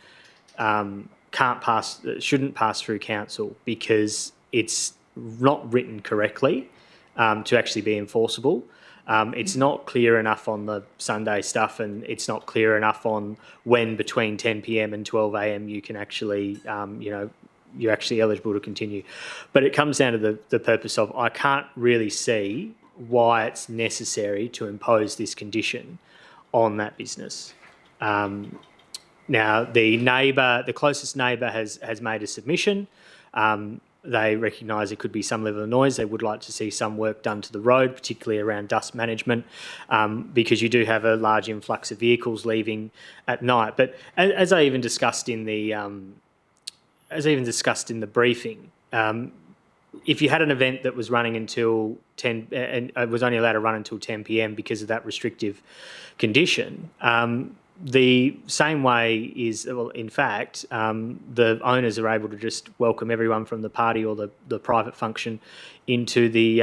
shouldn't pass through council because it's not written correctly to actually be enforceable. It's not clear enough on the Sunday stuff, and it's not clear enough on when between 10 p.m. and 12 a.m. you can actually, you're actually eligible to continue. But it comes down to the purpose of I can't really see why it's necessary to impose this condition on that business. Now, the closest neighbour has made a submission. They recognise there could be some level of noise. They would like to see some work done to the road, particularly around dust management, because you do have a large influx of vehicles leaving at night. But as I even discussed in the briefing, if you had an event that was running until 10 and was only allowed to run until 10 p.m. because of that restrictive condition, the same way is, well, in fact, the owners are able to just welcome everyone from the party or the private function into the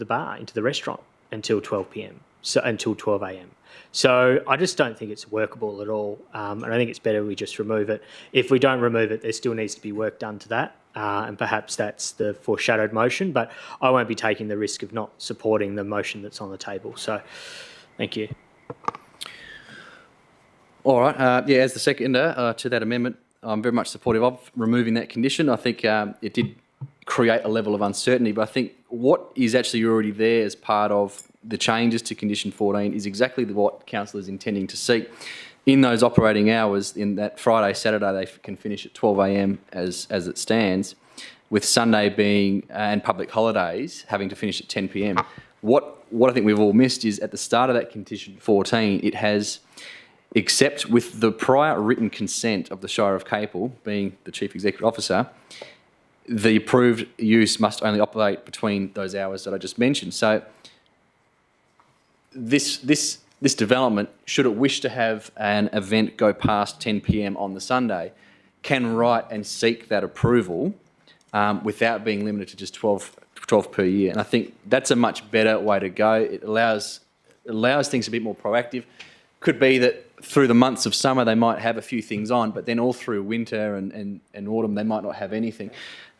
bar, into the restaurant until 12 p.m. So until 12 a.m. So I just don't think it's workable at all, and I think it's better we just remove it. If we don't remove it, there still needs to be work done to that, and perhaps that's the foreshadowed motion. But I won't be taking the risk of not supporting the motion that's on the table. So, thank you. All right. As the seconder to that amendment, I'm very much supportive of removing that condition. I think it did create a level of uncertainty, but I think what is actually already there as part of the changes to condition 14 is exactly what council is intending to seek. In those operating hours, in that Friday, Saturday, they can finish at 12 a.m. as it stands, with Sunday being and public holidays having to finish at 10 p.m. What I think we've all missed is at the start of that condition 14, it has, except with the prior written consent of the Shire of Capel, being the Chief Executive Officer, the approved use must only operate between those hours that I just mentioned. So this development, should it wish to have an event go past 10 p.m. on the Sunday, can write and seek that approval without being limited to just 12 per year. And I think that's a much better way to go. It allows things a bit more proactive. Could be that through the months of summer they might have a few things on, but then all through winter and autumn they might not have anything.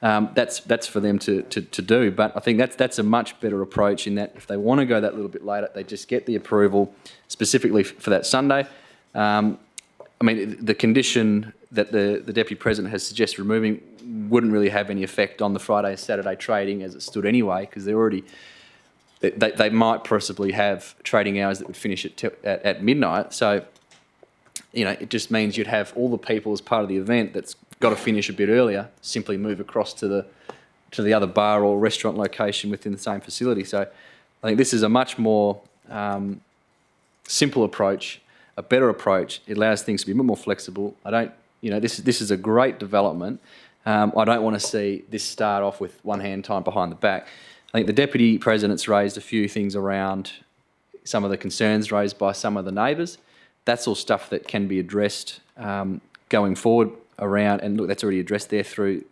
That's for them to do. But I think that's a much better approach in that if they want to go that little bit later, they just get the approval specifically for that Sunday. I mean, the condition that the Deputy President has suggested removing wouldn't really have any effect on the Friday and Saturday trading as it stood anyway, because they're already... They might possibly have trading hours that would finish at midnight. So, it just means you'd have all the people as part of the event that's got to finish a bit earlier, simply move across to the other bar or restaurant location within the same facility. So I think this is a much more simple approach, a better approach. It allows things to be a bit more flexible. This is a great development. I don't want to see this start off with one hand tied behind the back. I think the Deputy President's raised a few things around some of the concerns raised by some of the neighbours. That's all stuff that can be addressed going forward around, and look, that's already addressed there through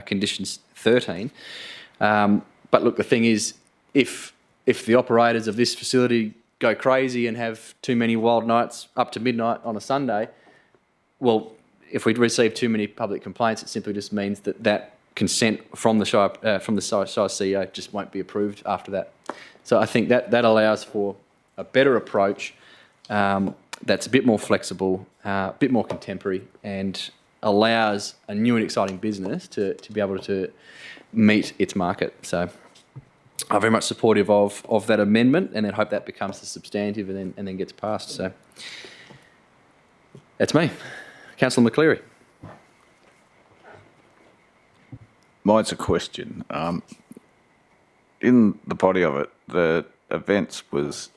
conditions 13. But look, the thing is, if the operators of this facility go crazy and have too many wild nights up to midnight on a Sunday, well, if we receive too many public complaints, it simply just means that consent from the Shire CEO just won't be approved after that. So I think that allows for a better approach that's a bit more flexible, a bit more contemporary, and allows a new and exciting business to be able to meet its market. So I'm very much supportive of that amendment, and then hope that becomes the substantive and then gets passed. So that's me. Councillor McCleary. Mine's a question. In the body of it, the events was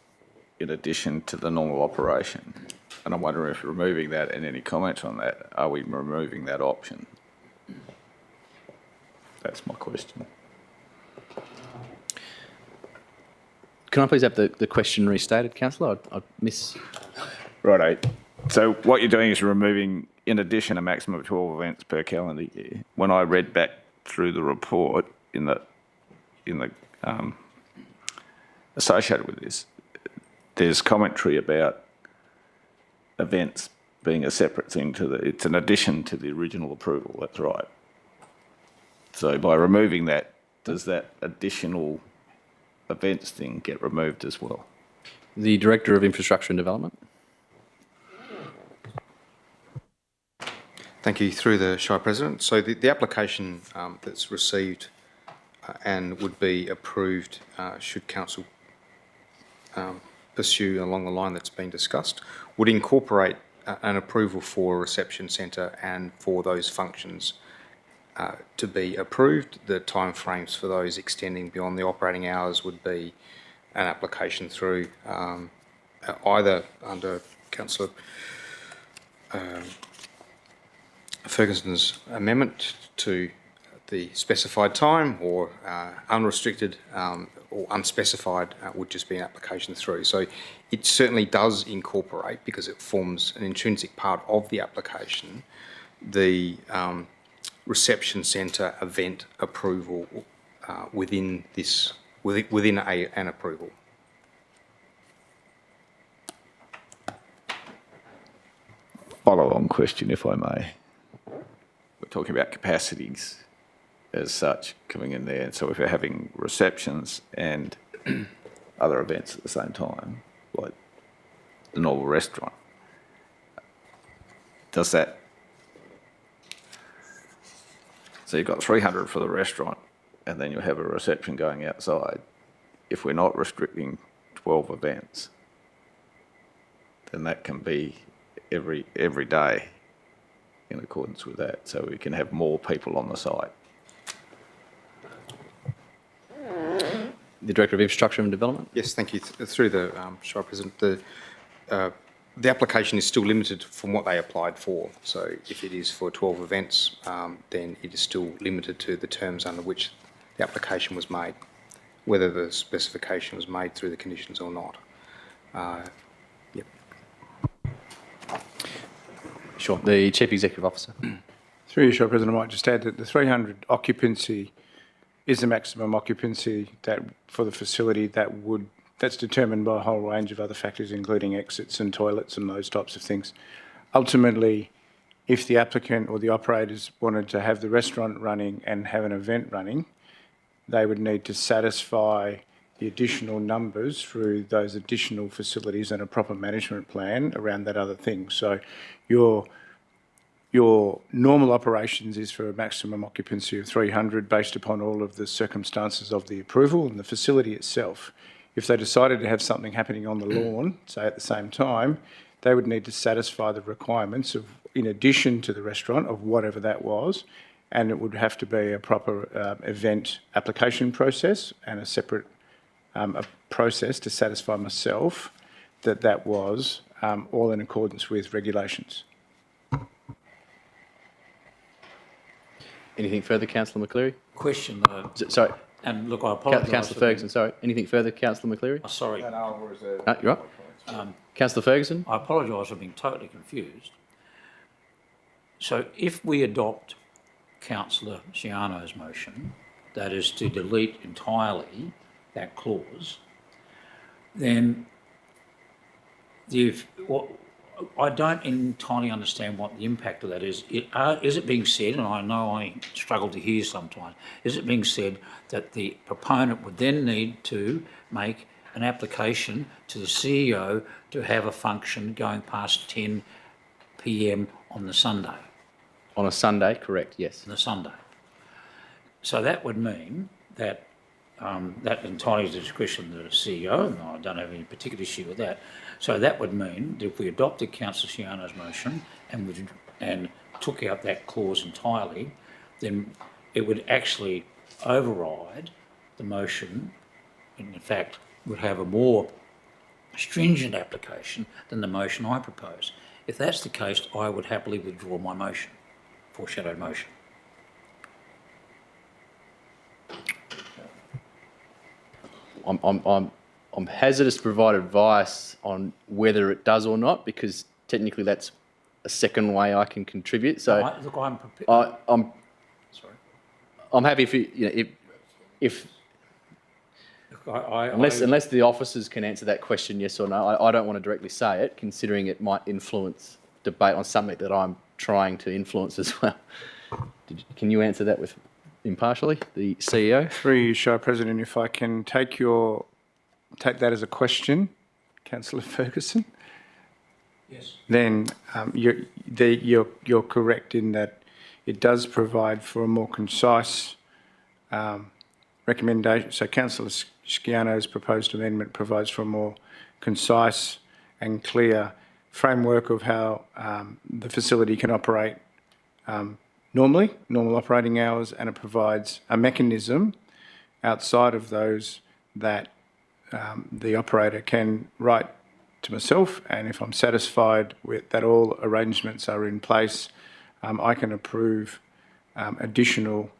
in addition to the normal operation. And I'm wondering if removing that, and any comments on that, are we removing that option? That's my question. Can I please have the question restated, Councillor? I'd miss... Righto. So what you're doing is removing, in addition, a maximum of 12 events per calendar year. When I read back through the report in the associated with this, there's commentary about events being a separate thing it's an addition to the original approval. That's right. So by removing that, does that additional events thing get removed as well? The Director of Infrastructure and Development. Thank you. Through the Shire President. So the application that's received and would be approved should Council pursue along the line that's been discussed would incorporate an approval for a reception centre and for those functions to be approved. The timeframes for those extending beyond the operating hours would be an application through either under Councillor Ferguson's amendment to the specified time, or unrestricted or unspecified would just be an application through. So it certainly does incorporate, because it forms an intrinsic part of the application, the reception centre event approval within an approval. Follow-on question, if I may. We're talking about capacities as such coming in there. So if you're having receptions and other events at the same time, like the normal restaurant, does that... So you've got 300 for the restaurant, and then you'll have a reception going outside. If we're not restricting 12 events, then that can be every day in accordance with that, so we can have more people on the site. The Director of Infrastructure and Development. Yes, thank you. Through the Shire President, the application is still limited from what they applied for. So if it is for 12 events, then it is still limited to the terms under which the application was made, whether the specification was made through the conditions or not. Yep. Sure. The Chief Executive Officer. Through you, Shire President, I might just add that the 300 occupancy is the maximum occupancy that for the facility that's determined by a whole range of other factors, including exits and toilets and those types of things. Ultimately, if the applicant or the operators wanted to have the restaurant running and have an event running, they would need to satisfy the additional numbers through those additional facilities and a proper management plan around that other thing. So your normal operations is for a maximum occupancy of 300 based upon all of the circumstances of the approval and the facility itself. If they decided to have something happening on the lawn, say at the same time, they would need to satisfy the requirements of, in addition to the restaurant, of whatever that was, and it would have to be a proper event application process and a separate a process to satisfy myself that that was all in accordance with regulations. Anything further, Councillor McCleary? Question, Sorry. and look, I apologise. Councillor Ferguson, sorry. Anything further, Councillor McCleary? Oh, sorry. No, you're right. Councillor Ferguson? I apologise for being totally confused. So if we adopt Councillor Ciano's motion, that is to delete entirely that clause, then I don't entirely understand what the impact of that is. Is it being said, and I know I struggle to hear sometimes, is it being said that the proponent would then need to make an application to the CEO to have a function going past 10 p.m. on the Sunday? On a Sunday, correct, yes. On the Sunday. So that would mean that that entirely is the discretion of the CEO, and I don't have any particular issue with that. So that would mean that if we adopted Councillor Ciano's motion and took out that clause entirely, then it would actually override the motion, and in fact would have a more stringent application than the motion I propose. If that's the case, I would happily withdraw my motion, foreshadowed motion. I'm hazardous to provide advice on whether it does or not, because technically that's a second way I can contribute. So Look, I'm prepared. I'm happy if unless the officers can answer that question yes or no. I don't want to directly say it, considering it might influence debate on something that I'm trying to influence as well. Can you answer that with impartially, the CEO? Through you, Shire President, if I can take that as a question, Councillor Ferguson. Yes. Then you're correct in that it does provide for a more concise recommendation. So Councillor Ciano's proposed amendment provides for a more concise and clear framework of how the facility can operate normal operating hours, and it provides a mechanism outside of those that the operator can write to myself, and if I'm satisfied with that all arrangements are in place, I can approve additional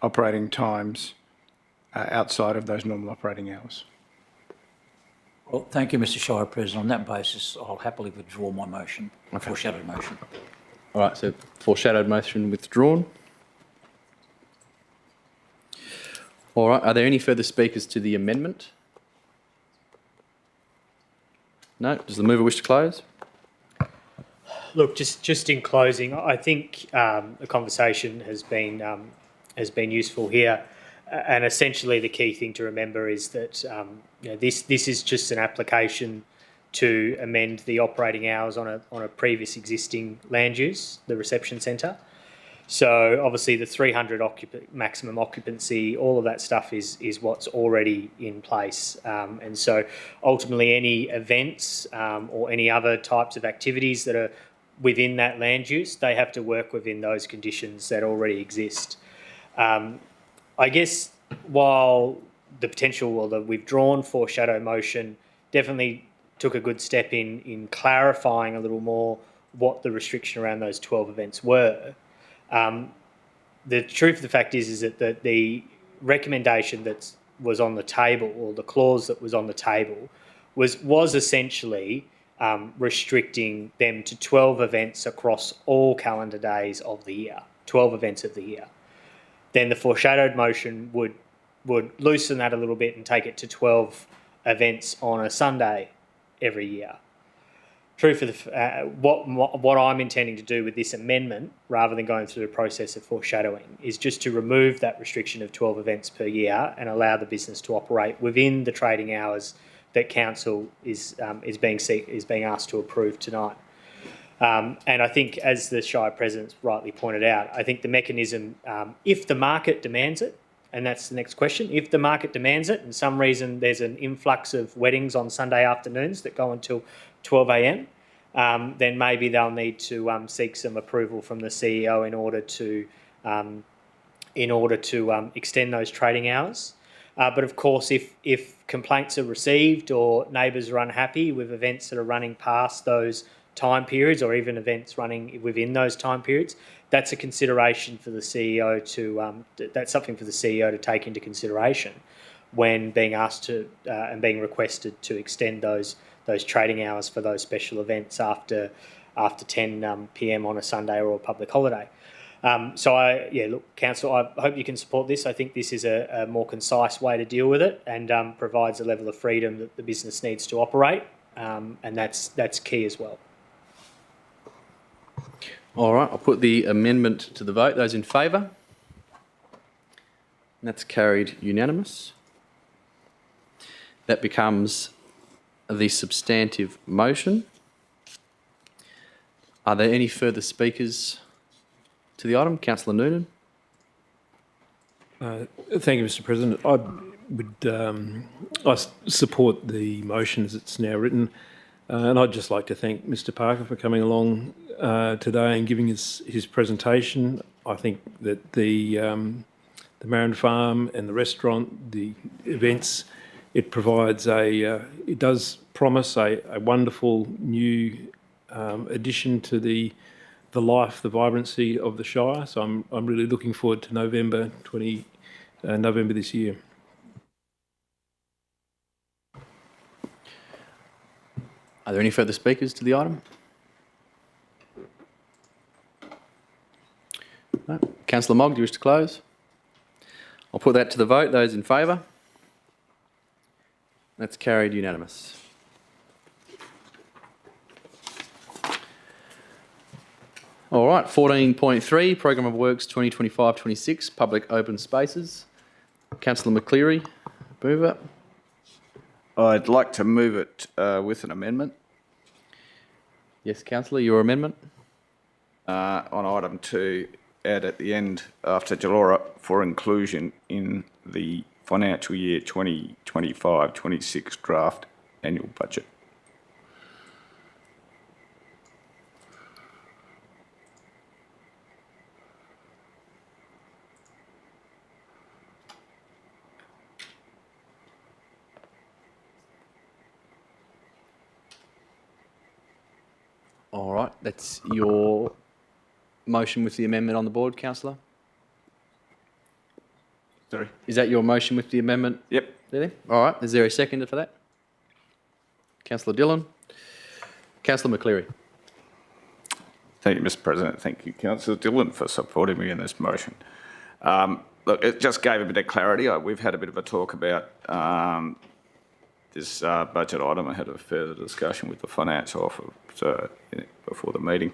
operating times outside of those normal operating hours. Well, thank you, Mr. Shire President. On that basis, I'll happily withdraw my motion, foreshadowed motion. All right, so foreshadowed motion withdrawn. All right, are there any further speakers to the amendment? No? Does the mover wish to close? Look, just in closing, I think the conversation has been useful here, and essentially the key thing to remember is that this is just an application to amend the operating hours on a previous existing land use, the reception centre. So obviously the 300 maximum occupancy, all of that stuff is what's already in place, and so ultimately any events or any other types of activities that are within that land use, they have to work within those conditions that already exist. I guess while the potential or the withdrawn foreshadow motion definitely took a good step in clarifying a little more what the restriction around those 12 events were, the truth of the fact is that the recommendation that was on the table, or the clause that was on the table, was essentially restricting them to 12 events across all calendar days of the year, 12 events of the year. Then the foreshadowed motion would loosen that a little bit and take it to 12 events on a Sunday every year. True for what I'm intending to do with this amendment, rather than going through the process of foreshadowing, is just to remove that restriction of 12 events per year and allow the business to operate within the trading hours that council is being asked to approve tonight. And I think, as the Shire President rightly pointed out, I think the mechanism, if the market demands it, and that's the next question, if the market demands it, and some reason there's an influx of weddings on Sunday afternoons that go until 12 a.m, then maybe they'll need to seek some approval from the CEO in order to extend those trading hours. But of course, if complaints are received or neighbours are unhappy with events that are running past those time periods, or even events running within those time periods, that's a consideration for the CEO that's something for the CEO to take into consideration when being asked to and being requested to extend those trading hours for those special events after 10 p.m. on a Sunday or a public holiday. Look, Council, I hope you can support this. I think this is a more concise way to deal with it, and provides a level of freedom that the business needs to operate, and that's key as well. All right, I'll put the amendment to the vote. Those in favour? That's carried unanimous. That becomes the substantive motion. Are there any further speakers to the item? Councillor Noonan. Thank you, Mr. President. I support the motion as it's now written, and I'd just like to thank Mr. Parker for coming along today and giving us his presentation. I think that the Marin Farm and the restaurant, the events, it provides it does promise a wonderful new addition to the life, the vibrancy of the Shire. So I'm really looking forward to November this year. Are there any further speakers to the item? No. Councillor Mogg, do you wish to close? I'll put that to the vote. Those in favour? That's carried unanimous. All right, 14.3, Programme of Works 2025-26, Public Open Spaces. Councillor McCleary, mover. I'd like to move it with an amendment. Yes, Councillor, your amendment? On item 2, add at the end, after Jalora, for inclusion in the financial year 2025-26 draft annual budget. All right, that's your motion with the amendment on the board, councillor? Sorry. Is that your motion with the amendment? Yep. There? All right, is there a seconder for that? Councillor Dillon. Councillor McCleary. Thank you, Mr. President. Thank you, Councillor Dillon, for supporting me in this motion. Look, it just gave a bit of clarity. We've had a bit of a talk about this budget item. I had a further discussion with the finance officer before the meeting.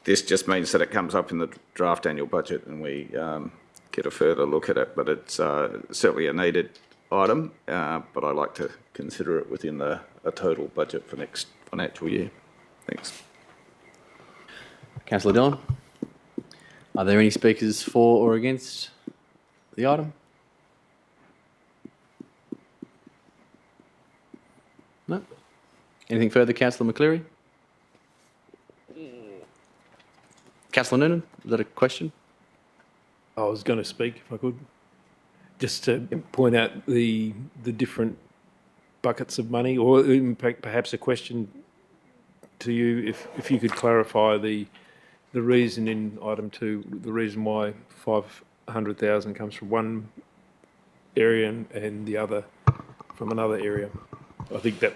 This just means that it comes up in the draft annual budget and we get a further look at it, but it's certainly a needed item, but I'd like to consider it within a total budget for next financial year. Thanks. Councillor Dillon. Are there any speakers for or against the item? No? Anything further, Councillor McCleary? Councillor Noonan, is that a question? I was going to speak if I could, just to point out the different buckets of money, or even perhaps a question to you, if you could clarify the reason in item 2, the reason why 500,000 comes from one area and the other from another area. I think that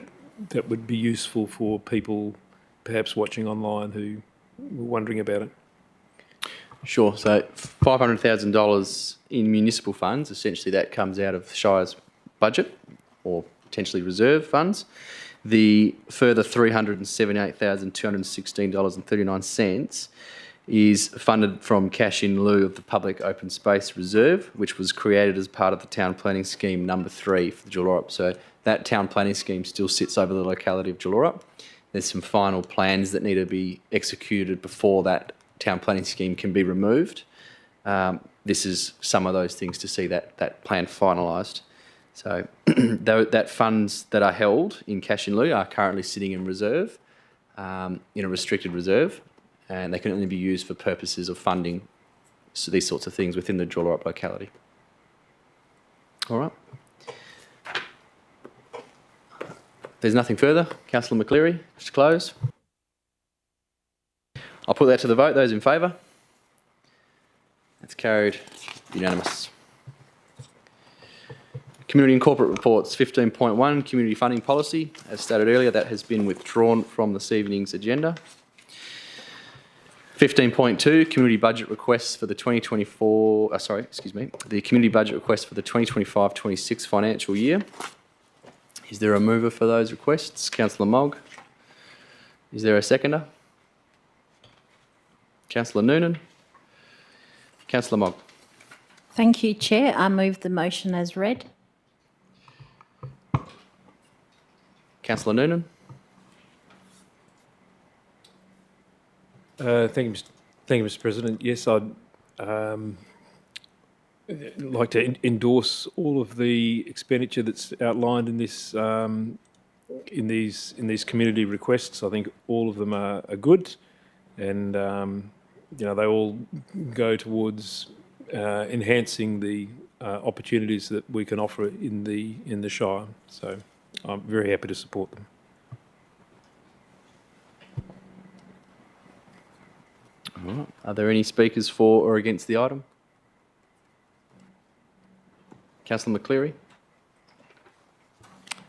would be useful for people perhaps watching online who were wondering about it. Sure. So $500,000 in municipal funds, essentially that comes out of Shire's budget or potentially reserve funds. The further $378,216.39 is funded from cash in lieu of the Public Open Space Reserve, which was created as part of the Town Planning Scheme number 3 for Jularup. So that Town Planning Scheme still sits over the locality of Jularup. There's some final plans that need to be executed before that Town Planning Scheme can be removed. This is some of those things to see that plan finalised. So that funds that are held in cash in lieu are currently sitting in reserve, in a restricted reserve, and they can only be used for purposes of funding these sorts of things within the Jularup locality. All right. If there's nothing further, Councillor McCleary, just to close. I'll put that to the vote. Those in favour? That's carried. Unanimous. Community and corporate reports, 15.1, community funding policy. As stated earlier, that has been withdrawn from this evening's agenda. 15.2, community budget requests for the 2024, the community budget request for the 2025-26 financial year. Is there a mover for those requests? Councillor Mogg. Is there a seconder? Councillor Noonan. Councillor Mogg. Thank you, Chair. I move the motion as read. Councillor Noonan. Thank you, Mr. President. Yes, I'd like to endorse all of the expenditure that's outlined in this in these community requests. I think all of them are good, and they all go towards enhancing the opportunities that we can offer in the Shire. So I'm very happy to support them. All right. Are there any speakers for or against the item? Councillor McCleary.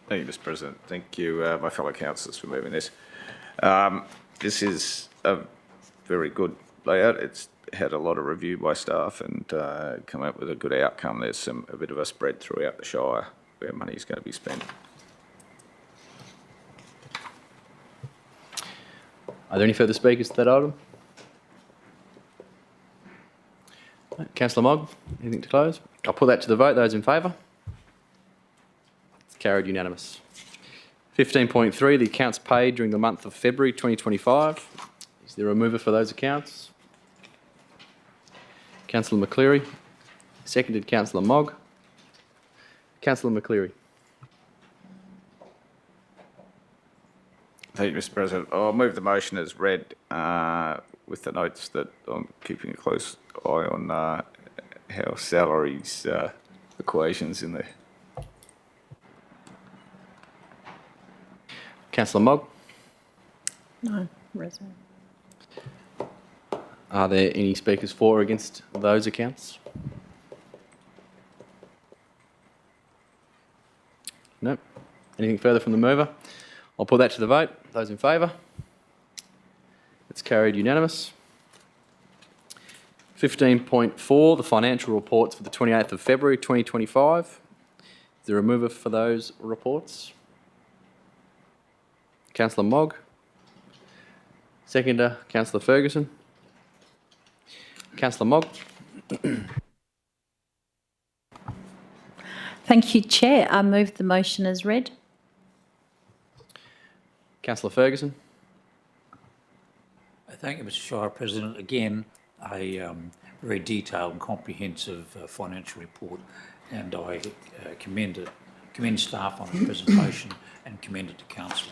Thank you, Mr. President. Thank you, my fellow councillors, for moving this. This is a very good layout. It's had a lot of review by staff and come up with a good outcome. There's a bit of a spread throughout the Shire where money is going to be spent. Are there any further speakers to that item? Councillor Mogg, anything to close? I'll put that to the vote. Those in favour? It's carried unanimous. 15.3, the accounts paid during the month of February 2025. Is there a mover for those accounts? Councillor McCleary. Seconded, Councillor Mogg. Councillor McCleary. Thank you, Mr. President. I'll move the motion as read with the notes that I'm keeping a close eye on how salaries equations in there. Councillor Mogg. No, resident. Are there any speakers for or against those accounts? No. Anything further from the mover? I'll put that to the vote. Those in favour? It's carried unanimous. 15.4, the financial reports for the 28th of February 2025. Is there a mover for those reports? Councillor Mogg. Seconder, Councillor Ferguson. Councillor Mogg. Thank you, Chair. I move the motion as read. Councillor Ferguson. Thank you, Mr. Shire President. Again, a very detailed and comprehensive financial report, and I commend staff on the presentation and commend it to Council.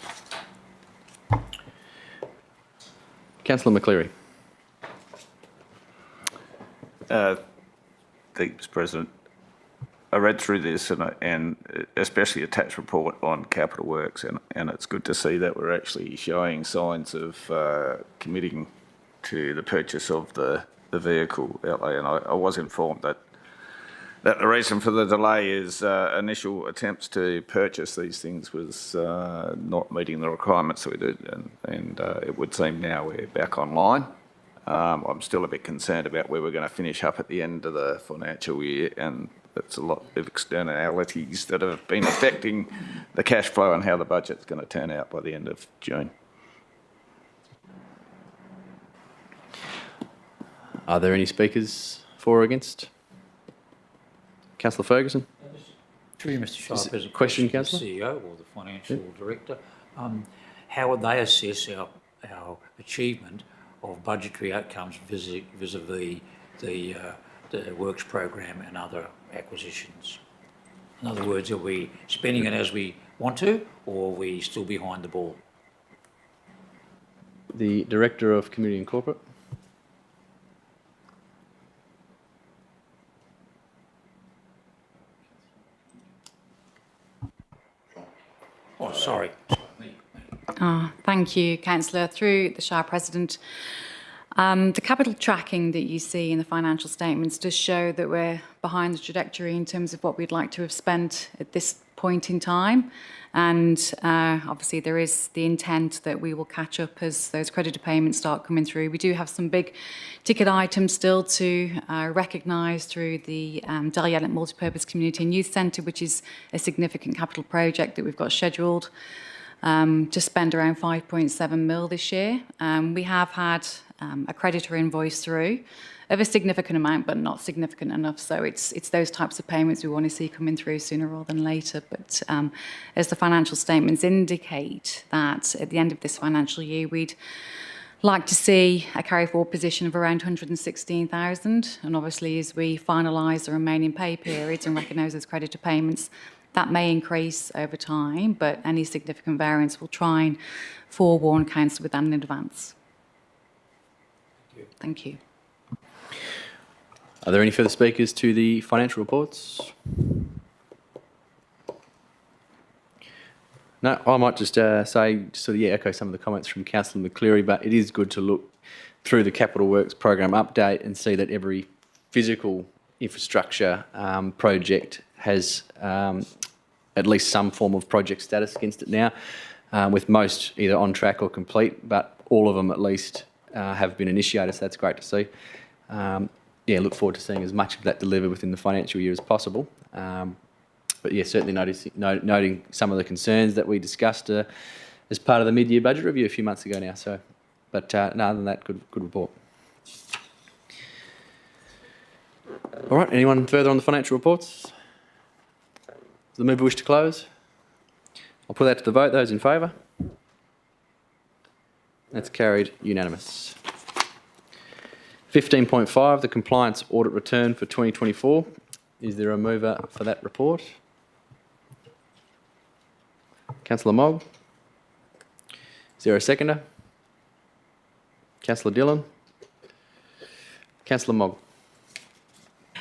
Councillor McCleary. Thank you, Mr. President. I read through this and especially attached report on capital works, and it's good to see that we're actually showing signs of committing to the purchase of the vehicle outlay. And I was informed that the reason for the delay is initial attempts to purchase these things was not meeting the requirements that we did, and it would seem now we're back online. I'm still a bit concerned about where we're going to finish up at the end of the financial year, and it's a lot of externalities that have been affecting the cash flow and how the budget's going to turn out by the end of June. Are there for or against? Councillor Ferguson. Through you, Mr. Shire President. Question, The Councillor? CEO or the Financial Director. How would they assess our achievement of budgetary outcomes vis-a-vis the works program and other acquisitions? In other words, are we spending it as we want to, or are we still behind the ball? The Director of Community and Corporate. Oh, sorry. Thank you, Councillor. Through the Shire President, the capital tracking that you see in the financial statements does show that we're behind the trajectory in terms of what we'd like to have spent at this point in time. And obviously there is the intent that we will catch up as those creditor payments start coming through. We do have some big ticket items still to recognise through the Dalyellup Multipurpose Community and Youth Centre, which is a significant capital project that we've got scheduled to spend around 5.7 mil this year. We have had a creditor invoice through of a significant amount, but not significant enough. So it's those types of payments we want to see coming through sooner rather than later. But as the financial statements indicate, that at the end of this financial year, we'd like to see a carry forward position of around 116,000. And obviously, as we finalise the remaining pay periods and recognise those creditor payments, that may increase over time, but any significant variance will try and forewarn council with that in advance. Thank you. Are there any further speakers to the financial reports? No, I might just say, echo some of the comments from Councillor McCleary, but it is good to look through the Capital Works program update and see that every physical infrastructure project has at least some form of project status against it now, with most either on track or complete, but all of them at least have been initiated, so that's great to see. Look forward to seeing as much of that delivered within the financial year as possible. But certainly noting some of the concerns that we discussed as part of the mid-year budget review a few months ago now. But other than that, good report. All right, anyone further on the financial reports? Does the mover wish to close? I'll put that to the vote. Those in favour? That's carried unanimous. 15.5, the compliance audit return for 2024. Is there a mover for that report? Councillor Mogg. Is there a seconder? Councillor Dillon. Councillor Mogg.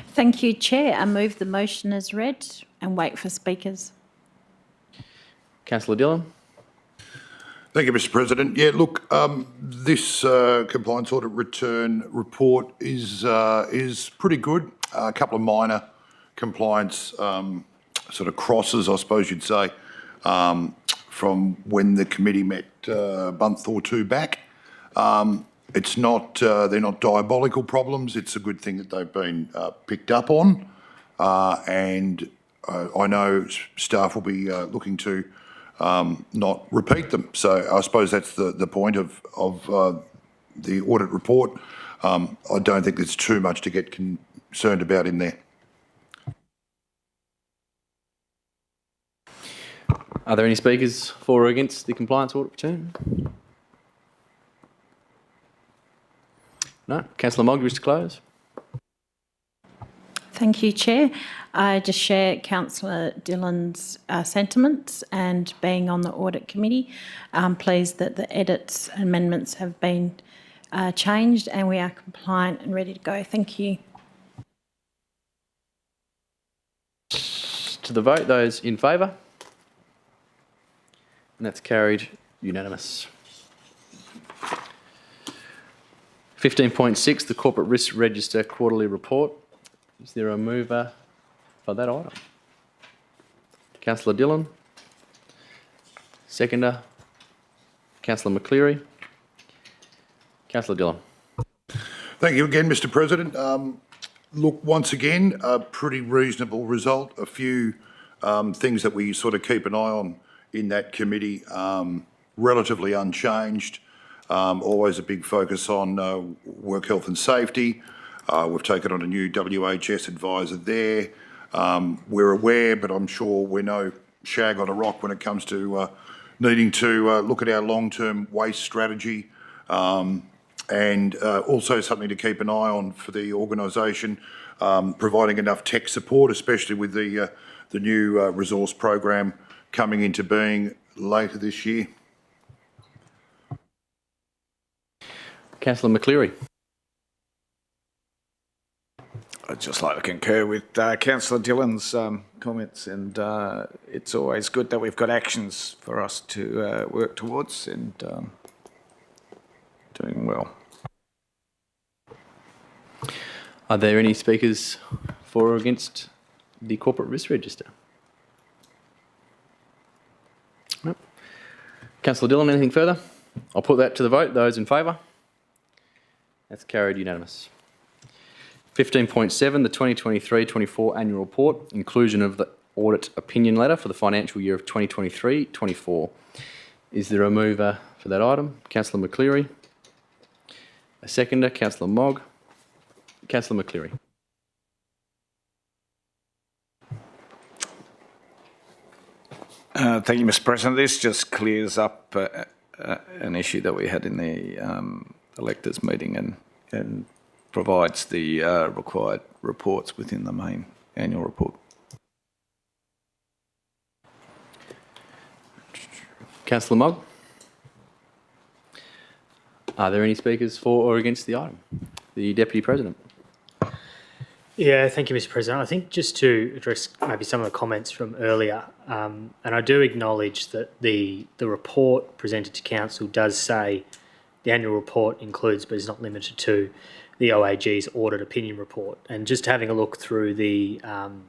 Thank you, Chair. I move the motion as read and wait for speakers. Councillor Dillon. Thank you, Mr. President. Yeah, look, this compliance audit return report is pretty good. A couple of minor compliance sort of crosses, I suppose you'd say, from when the committee met a month or two back. It's not, they're not diabolical problems. It's a good thing that they've been picked up on. And I know staff will be looking to not repeat them. So I suppose that's the point of the audit report. I don't think there's too much to get concerned about in there. Are there any speakers for or against the compliance audit return? No? Councillor Mogg, you wish to close? Thank you, Chair. I just share Councillor Dillon's sentiments, and being on the Audit Committee, I'm pleased that the edits and amendments have been changed and we are compliant and ready to go. Thank you. To the vote, those in favour? And that's carried unanimous. 15.6, the Corporate Risk Register Quarterly Report. Is there a mover for that item? Councillor Dillon. Seconder. Councillor McCleary. Councillor Dillon. Thank you again, Mr. President. Look, once again, a pretty reasonable result. A few things that we sort of keep an eye on in that committee, relatively unchanged. Always a big focus on work health and safety. We've taken on a new WHS advisor there. We're aware, but I'm sure we're no shag on a rock when it comes to needing to look at our long-term waste strategy, and also something to keep an eye on for the organisation, providing enough tech support, especially with the new resource program coming into being later this year. Councillor McCleary. I'd just like to concur with Councillor Dillon's comments, and it's always good that we've got actions for us to work towards, and doing well. Are there any speakers for or against the Corporate Risk Register? No. Councillor Dillon, anything further? I'll put that to the vote. Those in favour? That's carried unanimous. 15.7, the 2023-24 Annual Report, inclusion of the Audit Opinion Letter for the financial year of 2023-24. Is there a mover for that item? Councillor McCleary. A seconder, Councillor Mogg. Councillor McCleary. Thank you, Mr. President. This just clears up an issue that we had in the electors meeting, and provides the required reports within the main annual report. Councillor Mogg. Are there any speakers for or against the item? The Deputy President. Yeah, thank you, Mr. President. I think just to address maybe some of the comments from earlier, and I do acknowledge that the report presented to Council does say the annual report includes, but is not limited to, the OAG's Audit Opinion Report. And just having a look through the Act,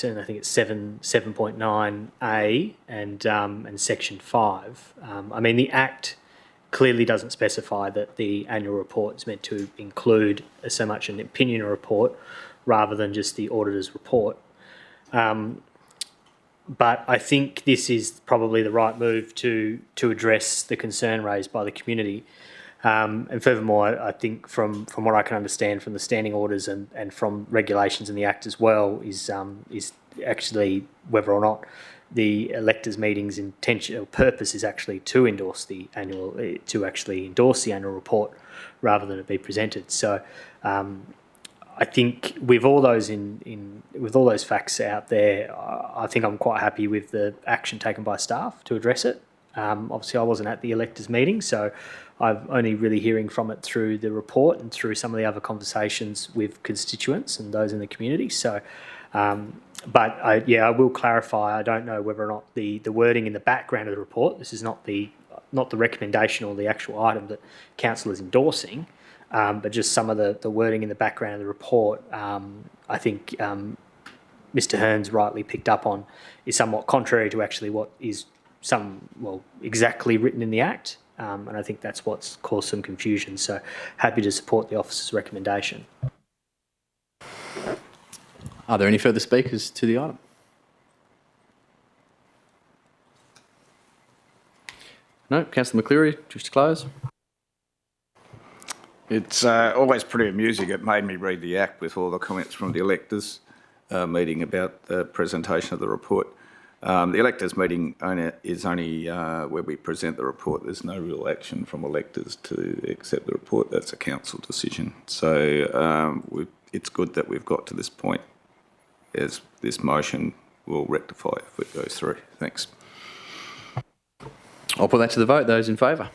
and I think it's 7.9A and Section 5. I mean, the Act clearly doesn't specify that the annual report is meant to include so much an opinion report rather than just the auditor's report. But I think this is probably the right move to address the concern raised by the community. And furthermore, I think from what I can understand from the standing orders and from regulations in the Act as well, is actually whether or not the electors' meeting's intention or purpose is actually to endorse the annual report rather than it be presented. So I think with all those with all those facts out there, I think I'm quite happy with the action taken by staff to address it. Obviously, I wasn't at the electors' meeting, so I'm only really hearing from it through the report and through some of the other conversations with constituents and those in the community. So But I will clarify, I don't know whether or not the wording in the background of the report, this is not the recommendation or the actual item that council is endorsing, but just some of the wording in the background of the report, I think Mr Hearns rightly picked up on, is somewhat contrary to actually what is exactly written in the Act. And I think that's what's caused some confusion. So happy to support the officer's recommendation. Are there any further speakers to the item? No. Councillor McCleary, just to close. It's always pretty amusing. It made me read the Act with all the comments from the electors meeting about the presentation of the report. The electors meeting is only where we present the report. There's no real action from electors to accept the report. That's a council decision. So it's good that we've got to this point, as this motion will rectify if it goes through. Thanks. I'll put that to the vote. Those in favour?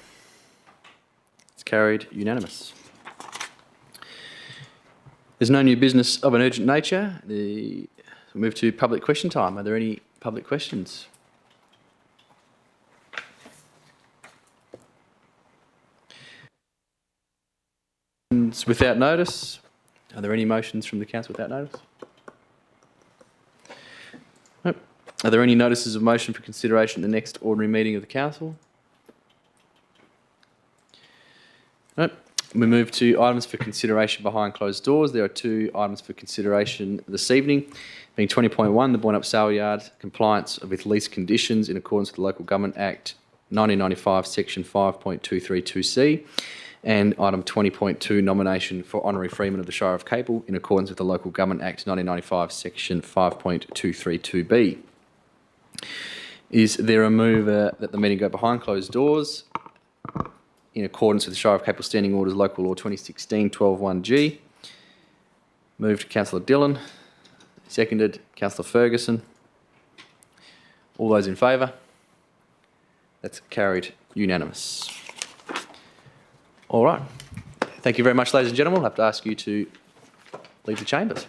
It's carried unanimous. There's no new business of an urgent nature. We'll move to public question time. Are there any public questions? Without notice. Are there any motions from the council without notice? Nope. Are there any notices of motion for consideration at the next ordinary meeting of the council? Nope. We move to items for consideration behind closed doors. There are two items for consideration this evening, being 20.1, the Boyne Up Sale Yard compliance with lease conditions in accordance with the Local Government Act 1995, Section 5.232C, and item 20.2, nomination for honorary freeman of the Shire of Capel in accordance with the Local Government Act 1995, Section 5.232B. Is there a mover that the meeting go behind closed doors in accordance with the Shire of Capel Standing Orders Local Law 2016-12(1)G? Moved Councillor Dillon, seconded Councillor Ferguson. All those in favour? That's carried unanimous. All right. Thank you very much, ladies and gentlemen. I'll have to ask you to leave the chambers.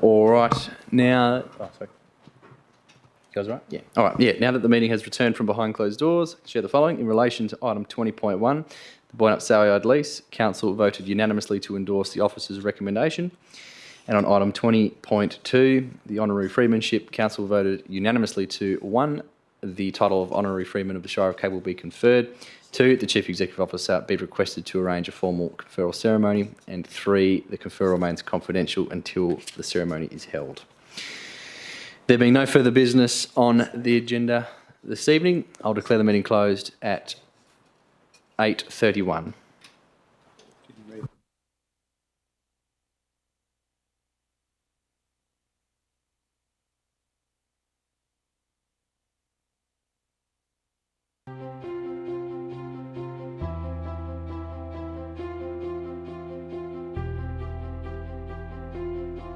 All right, now... Oh, sorry. You guys all right? Yeah. All right, yeah. Now that the meeting has returned from behind closed doors, share the following. In relation to item 20.1, the Boyne Saleyard lease, Council voted unanimously to endorse the officer's recommendation. And on item 20.2, the honorary freemanship, Council voted unanimously to 1, the title of honorary freeman of the Shire of Capel be conferred, 2, the Chief Executive Officer be requested to arrange a formal conferral ceremony, and 3, the conferral remains confidential until the ceremony is held. There being no further business on the agenda this evening, I'll declare the meeting closed at 8:31.